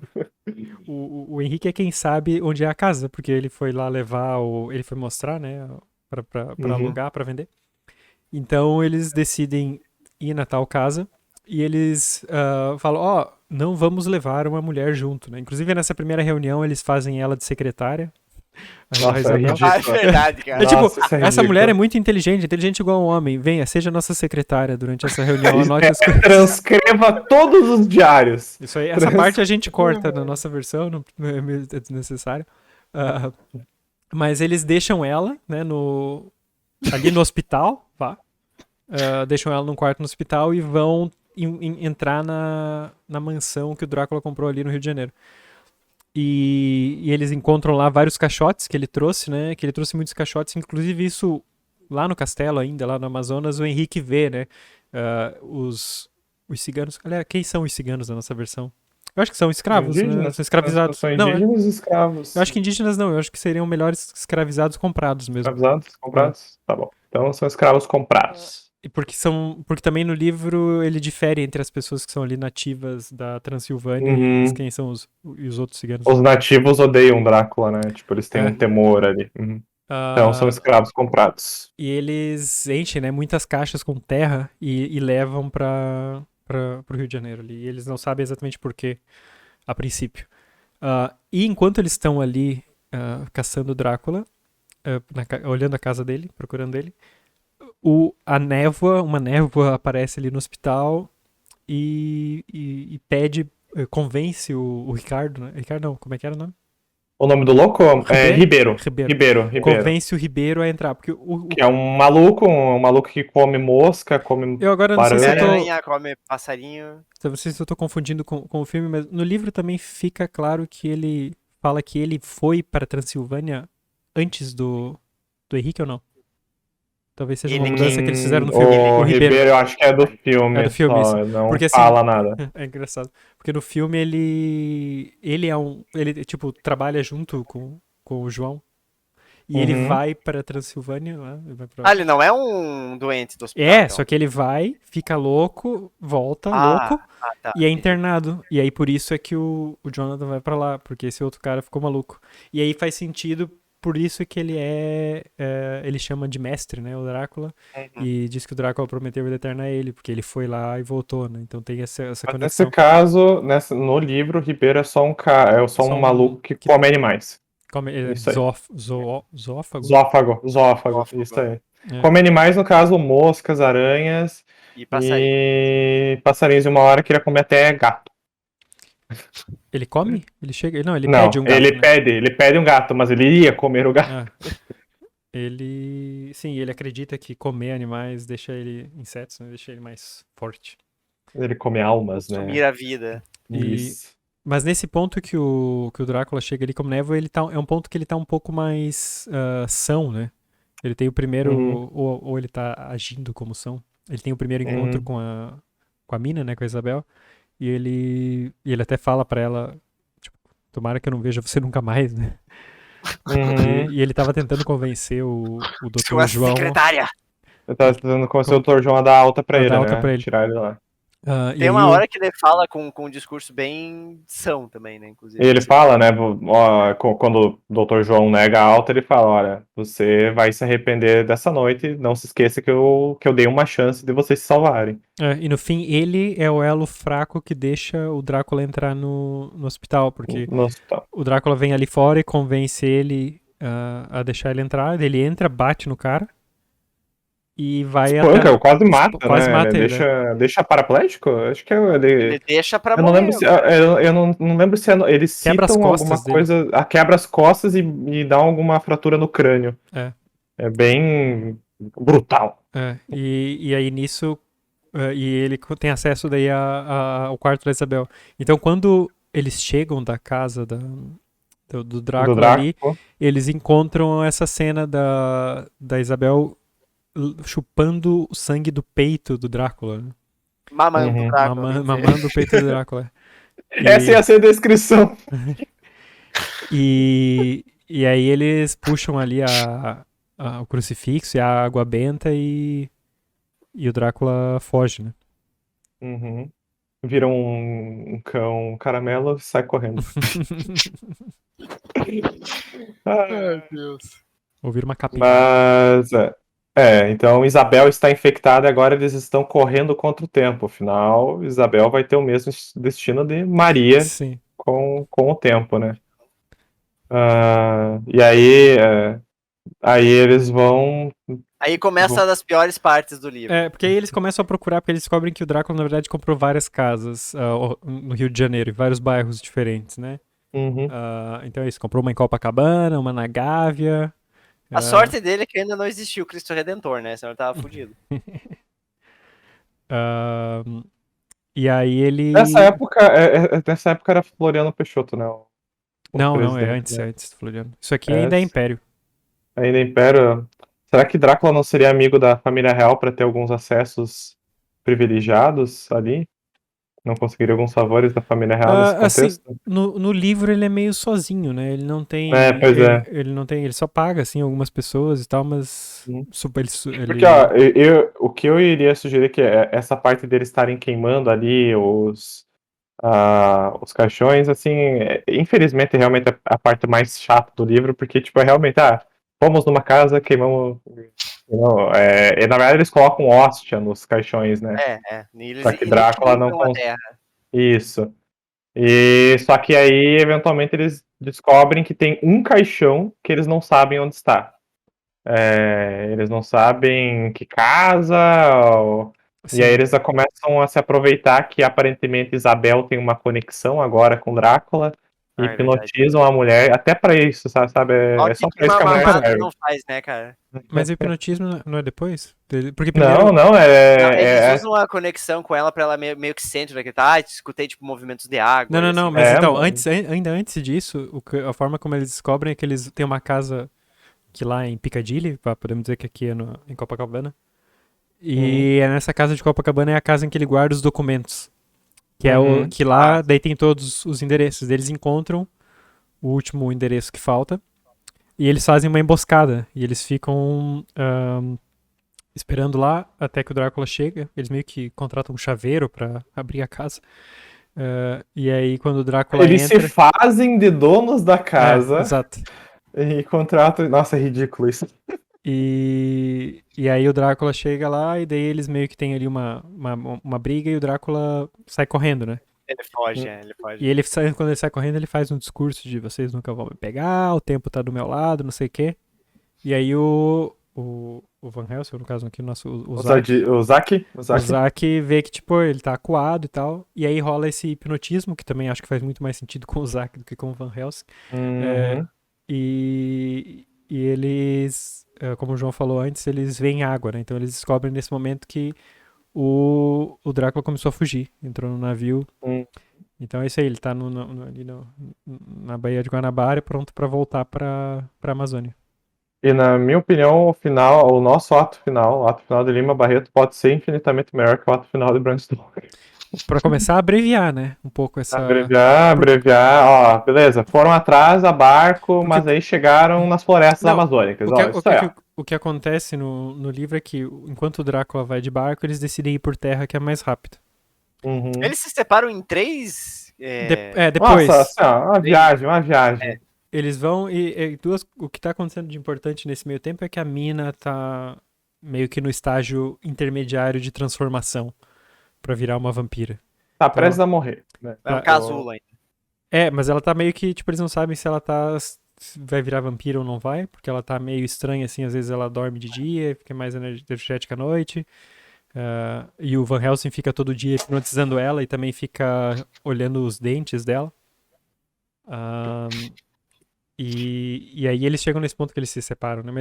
O Henrique é quem sabe onde é a casa, porque ele foi lá levar, ele foi mostrar, né, pra alugar, pra vender. Então eles decidem ir na tal casa e eles falam, não vamos levar uma mulher junto, né? Inclusive nessa primeira reunião eles fazem ela de secretária. Nossa, é verdade, cara. Essa mulher é muito inteligente igual um homem. Venha, seja nossa secretária durante essa reunião, anote as coisas. Transcreva todos os diários. Isso aí, essa parte a gente corta na nossa versão, não é desnecessário. Mas eles deixam ela, né, ali no hospital, deixam ela num quarto no hospital e vão entrar na mansão que o Drácula comprou ali no Rio de Janeiro. E eles encontram lá vários caixotes que ele trouxe, né? Que ele trouxe muitos caixotes, inclusive isso lá no castelo ainda, lá no Amazonas, o Henrique vê, né? Os ciganos. Aliás, quem são os ciganos da nossa versão? Eu acho que são escravos, né? São escravizados. São indígenas escravos. Eu acho que indígenas não, eu acho que seriam melhores escravizados comprados mesmo. Escravizados comprados? Tá bom. Então são escravos comprados. Porque também no livro ele difere entre as pessoas que são ali nativas da Transilvânia e quem são os outros ciganos. Os nativos odeiam Drácula, né? Tipo, eles têm um temor ali. Então são escravos comprados. E eles enchem, né, muitas caixas com terra e levam para o Rio de Janeiro ali. E eles não sabem exatamente por quê, a princípio. E enquanto eles estão ali caçando o Drácula, olhando a casa dele, procurando ele, uma névoa aparece ali no hospital e pede, convence o Ricardo, né? Ricardo não, como é que era o nome? O nome do louco é Ribeiro. Convence o Ribeiro a entrar, porque que é um maluco que come mosca, come eu agora não sei se aranha, come passarinho. Não sei se eu tô confundindo com o filme, mas no livro também fica claro que ele fala que ele foi para Transilvânia antes do Henrique ou não? Talvez seja uma mudança que eles fizeram no filme. O Ribeiro eu acho que é do filme. É do filme, só, isso. não Porque, fala assim, nada. É engraçado. Porque no filme ele é um. Ele, tipo, trabalha junto com o João. E ele vai pra Transilvânia. Né? Ele não é um doente do hospital. Então. Só que ele vai, fica louco, volta louco tá. E é internado. E aí por isso é que o Jonathan vai pra lá, porque esse outro cara ficou maluco. E aí faz sentido, por isso é que ele ele chama de mestre, né, o Drácula. E diz que o Drácula prometeu vida eterna a ele, porque ele foi lá e voltou, né? Então tem essa conexão. Nesse caso, no livro, o Ribeiro é só um maluco que come animais. Zoófago, isso aí. Come animais, no caso, moscas, aranhas e passarinhos. E uma hora queria comer até gato. Ele come? Ele chega. Não, ele Não, pede um gato. Ele pede um gato, mas ele iria comer o gato. Ele acredita que comer animais deixa ele insetos, né? Deixa ele mais forte. Ele come almas, né? Consumir a vida. Isso. Mas nesse ponto que o Drácula chega ali como névoa, é um ponto que ele tá um pouco mais são, né? Ele tem o primeiro, ou ele tá agindo como são. Ele tem o primeiro encontro com a mina, né, com a Isabel, e ele até fala pra ela, tipo, tomara que eu não veja você nunca mais, né? E ele tava tentando convencer o Dr. João. Secretária! Ele tava tentando convencer o Dr. João a dar alta pra ele, né? Tirar ele lá. Tem uma hora que ele fala com um discurso bem são também, né? Inclusive. E ele fala, né? Quando o Dr. João nega a alta, ele fala: olha, você vai se arrepender dessa noite, não se esqueça que eu dei uma chance de vocês se salvarem. E no fim, ele é o elo fraco que deixa o Drácula entrar no hospital, porque o Drácula vem ali fora e convence ele a deixar ele entrar, ele entra, bate no cara. E vai Espanca, quase mata, quase né? Mata ele, deixa paraplégico? Acho que ele deixa pra morrer. Eu não lembro se eles citam alguma coisa. Quebra as costas e dá alguma fratura no crânio. É bem brutal. E aí nisso. E ele tem acesso daí ao quarto da Isabel. Então quando eles chegam da casa do Drácula ali, eles encontram essa cena da Isabel chupando o sangue do peito do Drácula. Né? Mamando o Drácula. Mamando o peito do Drácula. Essa ia ser a descrição. E aí eles puxam ali o crucifixo e a água benta e o Drácula foge, né? Vira um cão caramelo e sai correndo. Ai, Deus. Ou vira uma capinha. Mas... então Isabel está infectada e agora eles estão correndo contra o tempo. Afinal, Isabel vai ter o mesmo destino de Maria com o tempo, né? E aí eles vão... Aí começa uma das piores partes do livro. Porque aí eles começam a procurar, porque eles descobrem que o Drácula, na verdade, comprou várias casas no Rio de Janeiro, em vários bairros diferentes, né? Então é isso, comprou uma em Copacabana, uma na Gávea... A sorte dele é que ainda não existiu o Cristo Redentor, né? Senão ele tava fudido. E aí ele... Nessa época era Floriano Peixoto, né? Não, é antes do Floriano. Isso aqui ainda é Império. Ainda é Império. Será que Drácula não seria amigo da família real para ter alguns acessos privilegiados ali? Não conseguiria alguns favores da família real nesse contexto? Assim, no livro ele é meio sozinho, né? Ele não tem... Ele não tem... Ele só paga, assim, algumas pessoas e tal, mas... Porque, o que eu iria sugerir que essa parte deles estarem queimando ali os caixões, assim... Infelizmente, realmente é a parte mais chata do livro, porque, tipo, realmente... fomos numa casa, queimamos. Não, e na verdade eles colocam hóstia nos caixões, né? Só que Drácula não consegue. Isso. E só que aí, eventualmente, eles descobrem que tem um caixão que eles não sabem onde está. Eles não sabem que casa. E aí eles já começam a se aproveitar que aparentemente Isabel tem uma conexão agora com Drácula e hipnotizam a mulher, até pra isso, sabe? É só pra isso que a mulher serve. Não faz, né, cara? Mas o hipnotismo não é depois? Porque primeiro... Não, eles usam a conexão com ela pra ela meio que centro daquele. Escutei, tipo, movimentos de água. Não, mas então, ainda antes disso, a forma como eles descobrem é que eles têm uma casa que lá em Piccadilly, podemos dizer que aqui é em Copacabana. E nessa casa de Copacabana é a casa em que ele guarda os documentos. Que é o que lá daí tem todos os endereços. Eles encontram o último endereço que falta. E eles fazem uma emboscada. E eles ficam esperando lá até que o Drácula chega. Eles meio que contratam um chaveiro pra abrir a casa. E aí quando o Drácula entra... Eles se fazem de donos da casa. Exato. E contratam... Nossa, é ridículo isso. E aí o Drácula chega lá e daí eles meio que tem ali uma briga e o Drácula sai correndo, né? Ele foge, ele foge. E quando ele sai correndo, ele faz um discurso de vocês nunca vão me pegar, o tempo tá do meu lado, não sei o quê. E aí o Van Helsing, no caso aqui, o Zack vê que, tipo, ele tá acuado e tal. E aí rola esse hipnotismo, que também acho que faz muito mais sentido com o Zack do que com o Van Helsing. E eles, como o João falou antes, eles veem água, né? Então eles descobrem nesse momento que o Drácula começou a fugir, entrou no navio. Então é isso aí, ele tá ali na Baía de Guanabara, pronto pra voltar pra Amazônia. E na minha opinião, o nosso ato final, o ato final de Lima Barreto, pode ser infinitamente melhor que o ato final de Bram Stoker. Pra começar a abreviar, né? Um pouco essa... Abreviar, ó, beleza, foram atrás a barco, mas aí chegaram nas florestas amazônicas. O que acontece no livro é que, enquanto o Drácula vai de barco, eles decidem ir por terra, que é mais rápido. Eles se separam em 3... depois. Nossa, assim, ó, uma viagem. Eles vão o que tá acontecendo de importante nesse meio tempo é que a mina tá meio que no estágio intermediário de transformação pra virar uma vampira. Tá prestes a morrer. Né? É um casulo ainda. Mas ela tá meio que, tipo, eles não sabem se ela vai virar vampira ou não vai, porque ela tá meio estranha, assim, às vezes ela dorme de dia, fica mais energética à noite. E o Van Helsing fica todo dia hipnotizando ela e também fica olhando os dentes dela. E aí eles chegam nesse ponto que eles se separam, né?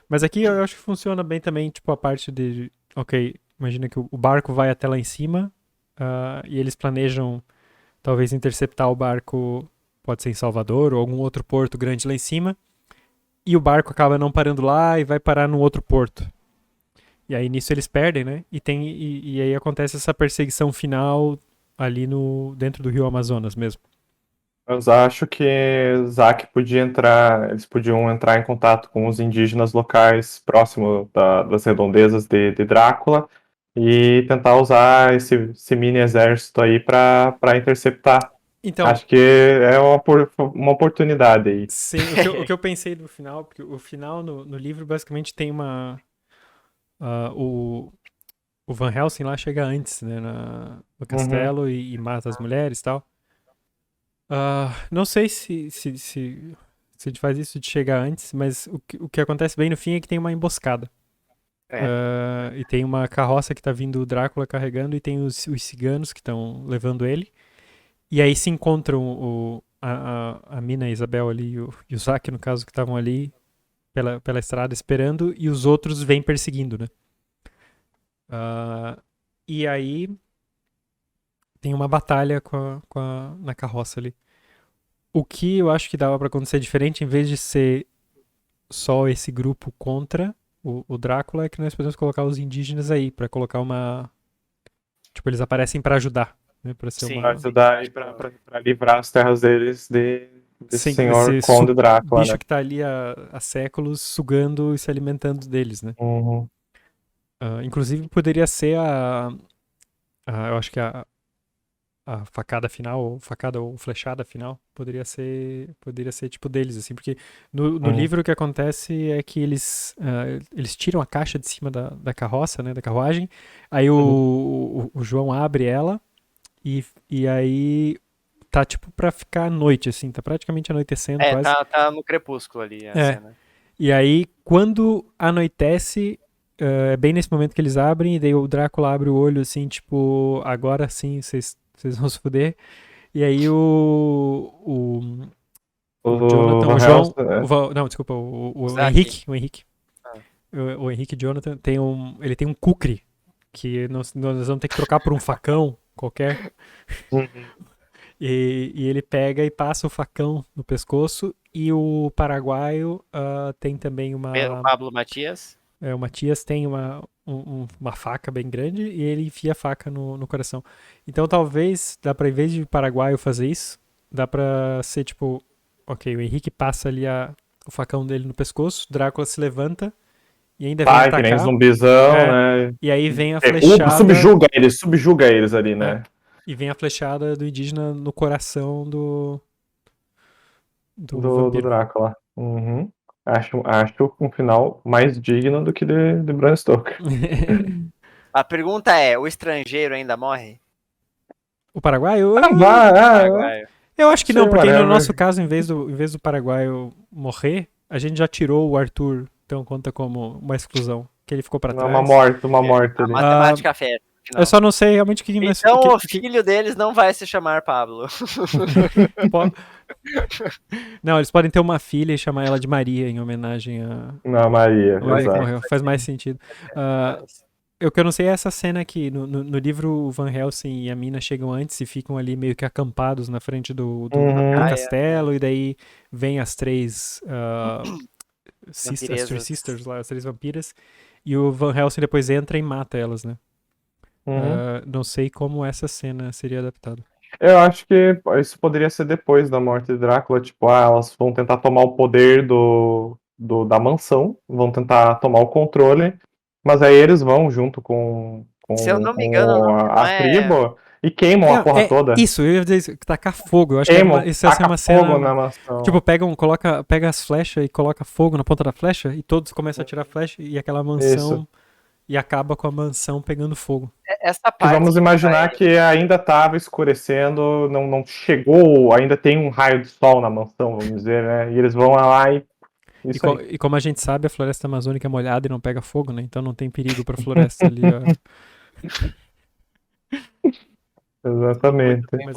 Mas aqui eu acho que funciona bem também, tipo, a parte de... Ok, imagina que o barco vai até lá em cima e eles planejam talvez interceptar o barco, pode ser em Salvador ou algum outro porto grande lá em cima, e o barco acaba não parando lá e vai parar num outro porto. E aí nisso eles perdem, né? E aí acontece essa perseguição final ali dentro do rio Amazonas mesmo. Eu acho que eles podiam entrar em contato com os indígenas locais próximos das redondezas de Drácula e tentar usar esse mini exército aí para interceptar. Então, acho que é uma oportunidade aí. Sim, o que eu pensei no final, porque o final no livro basicamente tem o Van Helsing lá chega antes, né, no castelo e mata as mulheres e tal. Não sei se ele faz isso de chegar antes, mas o que acontece bem no fim é que tem uma emboscada. E tem uma carroça que tá vindo o Drácula carregando e tem os ciganos que estão levando ele. E aí se encontram a mina, a Isabel ali e o Zack, no caso, que estavam ali pela estrada esperando, e os outros vêm perseguindo, né? E aí tem uma batalha na carroça ali. O que eu acho que dava pra acontecer diferente, em vez de ser só esse grupo contra o Drácula, é que nós podemos colocar os indígenas aí, pra colocar uma... Tipo, eles aparecem pra ajudar. Né, pra ajudar e pra livrar as terras deles desse senhor Conde Drácula, bicho, né? Que tá ali há séculos sugando e se alimentando deles, né? Inclusive poderia ser eu acho que a facada final, ou facada ou flechada final, poderia ser tipo deles, assim, porque no livro o que acontece é que eles tiram a caixa de cima da carroça, né, da carruagem, aí o João abre ela e aí tá tipo pra ficar à noite, assim, tá praticamente anoitecendo quase. Tá no crepúsculo ali a É. cena. E aí, quando anoitece, é bem nesse momento que eles abrem, e daí o Drácula abre o olho, assim, tipo, agora sim, vocês vão se fuder. E aí o Jonathan, Van o João, Helsing, né? não, desculpa, O o Zack. Henrique, Ah. o Henrique Jonathan ele tem um kukri, que nós vamos ter que trocar por um facão qualquer. E ele pega e passa o facão no pescoço. E o paraguaio tem também O Pablo Matias. o Matias tem uma faca bem grande e ele enfia a faca no coração. Então talvez, dá pra, em vez de o paraguaio fazer isso, dá pra ser tipo, ok, o Henrique passa ali o facão dele no pescoço, Drácula se levanta e ainda vem Vai, que nem atacar. zumbizão, né? E aí vem a flechada. Subjuga eles ali, né? E vem a flechada do indígena no coração do Do vampiro. Drácula. Uhum. Acho um final mais digno do que de Bram Stoker. A pergunta é, o estrangeiro ainda morre? O paraguaio? Paraguaio. Eu acho que Sei, não, porque no whatever. nosso caso, em vez do paraguaio morrer, a gente já tirou o Arthur, então conta como uma exclusão, que ele ficou pra Não, trás. uma morte A ali. matemática fera. Eu só não sei realmente o que nós... Então o filho deles não vai se chamar Pablo. Não, eles podem ter uma filha e chamar ela de Maria em homenagem a Não, Maria, Maria que exato. morreu. Faz mais sentido. O que eu não sei é essa cena que no livro o Van Helsing e a mina chegam antes e ficam ali meio que acampados na frente do castelo, e daí vem as três as Three Sisters lá, as três vampiras, e o Van Helsing depois entra e mata elas, né? Não sei como essa cena seria adaptada. Eu acho que isso poderia ser depois da morte de Drácula, tipo, elas vão tentar tomar o poder da mansão, vão tentar tomar o controle, mas aí eles vão junto com Se eu não me engano, a tribo e queimam a porra toda. Isso, eu ia dizer isso, tacar fogo. Eu acho Queimam, que isso ia ser uma cena. Fogo na mansão. Tipo, pega as flechas e coloca fogo na ponta da flecha, e todos começam a tirar flecha, e aquela mansão. Isso. E acaba com a mansão pegando fogo. Essa parte vamos imaginar que ainda estava escurecendo, não chegou, ainda tem um raio de sol na mansão, vamos dizer, né? E eles vão lá e. E como a gente sabe, a floresta amazônica é molhada e não pega fogo, né? Então não tem perigo pra floresta ali. Exatamente. Mas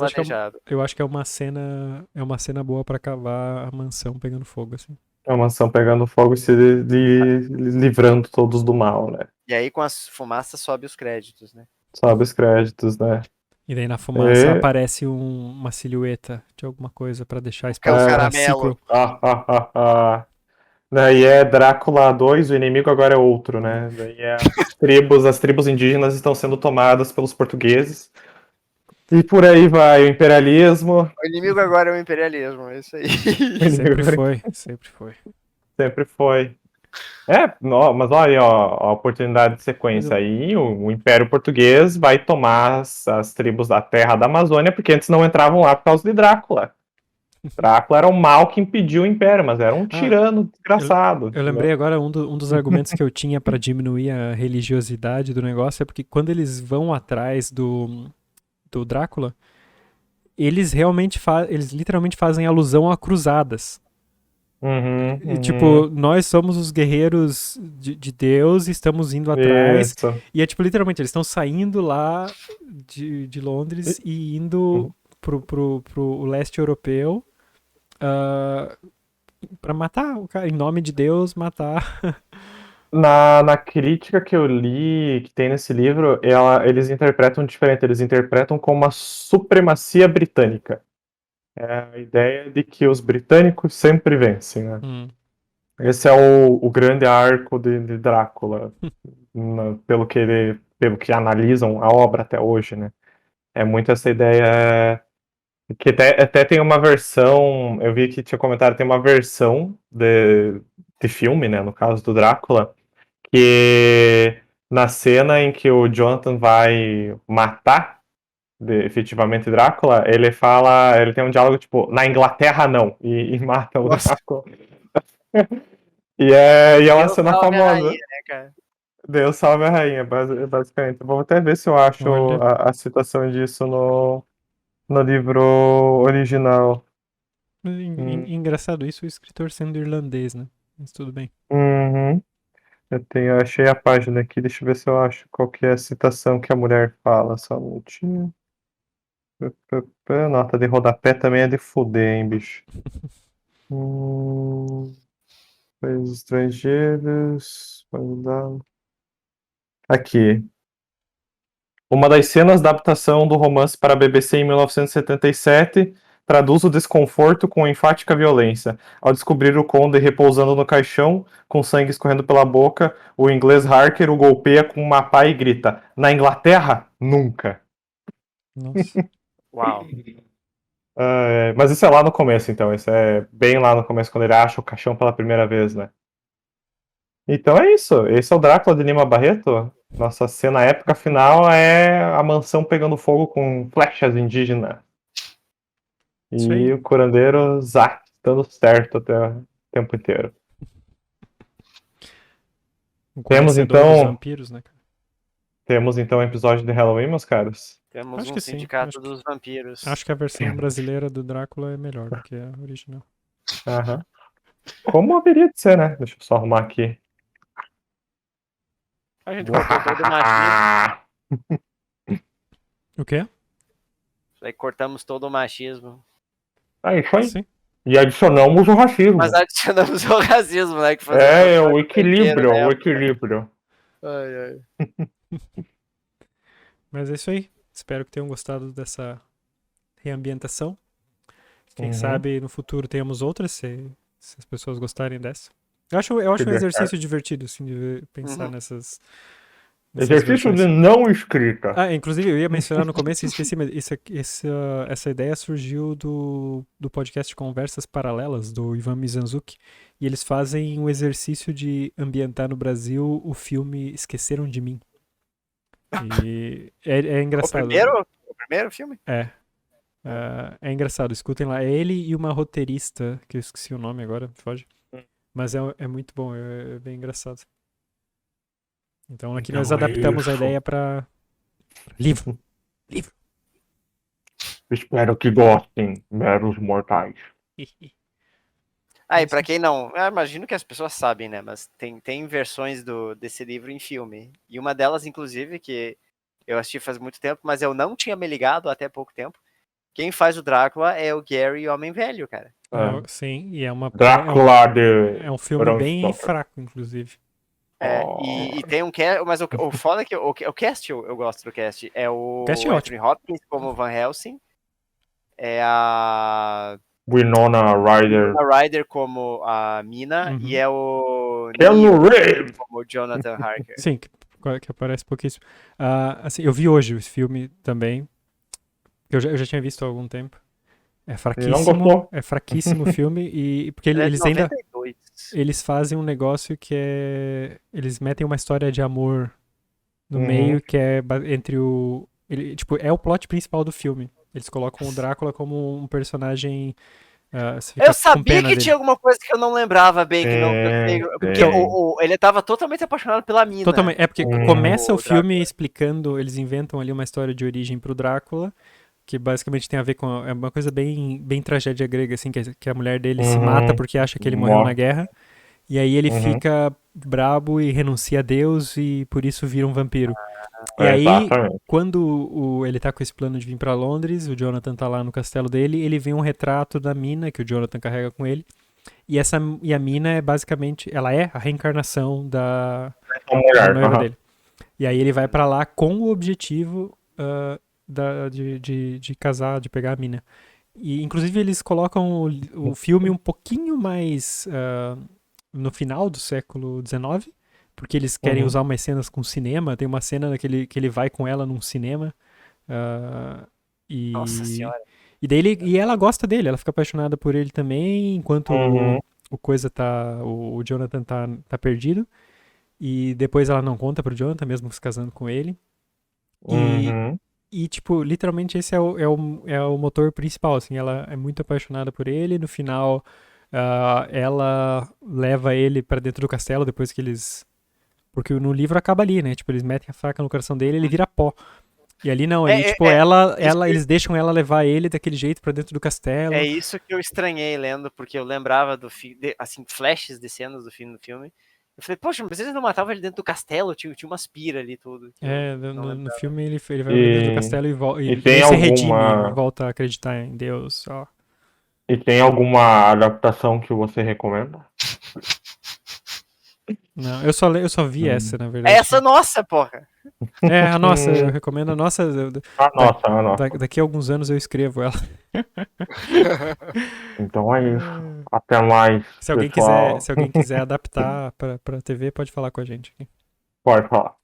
eu acho que é uma cena boa pra cavar a mansão pegando fogo, assim. A mansão pegando fogo e se livrando todos do mal, né? E aí com as fumaças sobe os créditos, né? Sobe os créditos, né? E daí na fumaça aparece uma silhueta de alguma coisa pra deixar espaço pra ciclo. Daí é Drácula 2, o inimigo agora é outro, né? Daí as tribos indígenas estão sendo tomadas pelos portugueses. E por aí vai o imperialismo. O inimigo agora é o imperialismo, é isso aí. Sempre foi. Sempre foi. Mas olha a oportunidade de sequência aí. O Império Português vai tomar as tribos da terra da Amazônia, porque antes não entravam lá por causa de Drácula. Drácula era um mal que impediu o Império, mas era um tirano desgraçado. Eu lembrei agora um dos argumentos que eu tinha pra diminuir a religiosidade do negócio, é porque quando eles vão atrás do Drácula, eles literalmente fazem alusão a cruzadas. E, tipo, nós somos os guerreiros de Deus e estamos indo atrás. Isso. E é tipo, literalmente, eles estão saindo lá de Londres e indo pro leste europeu pra matar o cara, em nome de Deus, matar. Na crítica que eu li, que tem nesse livro, eles interpretam diferente. Eles interpretam como uma supremacia britânica. É a ideia de que os britânicos sempre vencem, né? Esse é o grande arco de Drácula, pelo que analisam a obra até hoje, né? É muito essa ideia que até tem uma versão, eu vi que tinha comentário, tem uma versão de filme, né? No caso do Drácula, que na cena em que o Jonathan vai matar efetivamente Drácula, ele tem um diálogo tipo, na Inglaterra não, e mata o Drácula. E é uma cena famosa. Rainha, né, cara? Deus salve a rainha, basicamente. Vou até ver se eu acho a citação disso no livro original. Engraçado isso, o escritor sendo irlandês, né? Mas tudo bem. Uhum. Eu achei a página aqui, deixa eu ver se eu acho qual que é a citação que a mulher fala, só um minutinho. Nota de rodapé também é de fuder, hein, bicho. Países estrangeiros. Aqui. Uma das cenas da adaptação do romance para a BBC em 1977 traduz o desconforto com enfática violência. Ao descobrir o Conde repousando no caixão, com sangue escorrendo pela boca, o inglês Harker o golpeia com uma pá e grita: Na Inglaterra? Nunca. Nossa. Uau. Mas isso é lá no começo, então. Isso é bem lá no começo, quando ele acha o caixão pela primeira vez, né? Então é isso. Esse é o Drácula de Lima Barreto. Nossa cena épica final é a mansão pegando fogo com flechas indígenas. E o curandeiro Zack dando certo até o tempo inteiro. Temos então. Vampiros, né, cara? Temos então o episódio de Halloween, meus caros. Temos Acho um que sim, sindicato dos vampiros. Acho que a versão brasileira do Drácula é melhor do que a original. Aham. Como haveria de ser, né? Deixa eu só arrumar aqui. A gente cortou todo o machismo. O quê? Aí cortamos todo o machismo. É isso aí. Sim. E adicionamos o racismo. Mas adicionamos o racismo, né? Que o equilíbrio, o equilíbrio. Ai, ai. Mas é isso aí. Espero que tenham gostado dessa reambientação. Quem sabe no futuro tenhamos outras, se as pessoas gostarem dessa. Eu acho um exercício divertido, assim, de pensar nessas exercício versões. de não escrita. Inclusive, eu ia mencionar no começo e esqueci, mas essa ideia surgiu do podcast Conversas Paralelas, do Ivan Mizanzuki. E eles fazem um exercício de ambientar no Brasil o filme Esqueceram de Mim. E é engraçado. O primeiro filme? É engraçado, escutem lá. É ele e uma roteirista, que eu esqueci o nome agora, foge. Mas é muito bom, é bem engraçado. Então aqui nós adaptamos a ideia para livro. Espero que gostem, meros mortais. E pra quem não... Eu imagino que as pessoas sabem, né? Mas tem versões desse livro em filme. E uma delas, inclusive, que eu assisti faz muito tempo, mas eu não tinha me ligado até pouco tempo. Quem faz o Drácula é o Gary Homem Velho, cara. Sim, e Drácula é um filme bem fraco, inclusive. E tem um cast, mas o foda é que o cast, eu gosto do cast. É o Anthony Hopkins como Van Helsing. É a Winona Ryder como a Mina. E é o Keanu Reeves como Jonathan Harker. Sim, que aparece pouquíssimo. Assim, eu vi hoje o filme também. Eu já tinha visto há algum tempo. É fraquíssimo o filme. E porque eles ainda... Eles fazem um negócio que é... Eles metem uma história de amor no meio, que é entre o... é o plot principal do filme. Eles colocam o Drácula como um personagem... eu sabia que tinha alguma coisa que eu não lembrava bem. Porque ele tava totalmente apaixonado pela mina. Totalmente. É porque começa o filme explicando... Eles inventam ali uma história de origem pro Drácula, que basicamente tem a ver com... É uma coisa bem tragédia grega, assim, que a mulher dele se mata porque acha que ele morreu na guerra. E aí ele fica brabo e renuncia a Deus e por isso vira um vampiro. E aí, quando ele tá com esse plano de vir pra Londres, o Jonathan tá lá no castelo dele, ele vê um retrato da mina que o Jonathan carrega com ele. E a mina é basicamente... Ela é a reencarnação da noiva dele. E aí ele vai pra lá com o objetivo... de casar, de pegar a mina. E inclusive eles colocam o filme um pouquinho mais no final do século XIX, porque eles querem usar umas cenas com cinema. Tem uma cena que ele vai com ela num cinema. Nossa senhora. E ela gosta dele, ela fica apaixonada por ele também, enquanto o Jonathan tá perdido. E depois ela não conta pro Jonathan, mesmo se casando com ele. E, tipo, literalmente esse é o motor principal, assim. Ela é muito apaixonada por ele. No final, ela leva ele pra dentro do castelo depois que eles... Porque no livro acaba ali, né? Tipo, eles metem a faca no coração dele e ele vira pó. E ali não, ali, tipo, Isso que- eles deixam ela levar ele daquele jeito pra dentro do É castelo. isso que eu estranhei lendo, porque eu lembrava assim, flashes de cenas do filme. Eu falei, poxa, mas eles não matavam ele dentro do castelo? Tinha uma aspira ali, tudo. Que eu É, não no lembrava. filme ele vai pra dentro do E, castelo e e tem ele se redime e alguma. volta a acreditar em Deus, ó. E tem alguma adaptação que você recomenda? Não, eu só vi essa, Hum. na É essa verdade. nossa, porra! A nossa, eu recomendo a nossa. Ah, Da- nossa, ah, nossa. daqui a alguns anos eu escrevo ela. Então é isso. Até mais, Se alguém quiser, pessoal. se alguém quiser adaptar pra TV, pode falar com a gente aqui. Pode falar.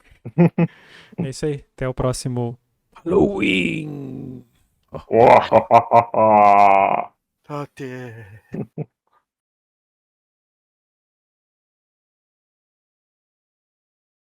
É isso aí. Até o próximo Halloween! Uau. Até.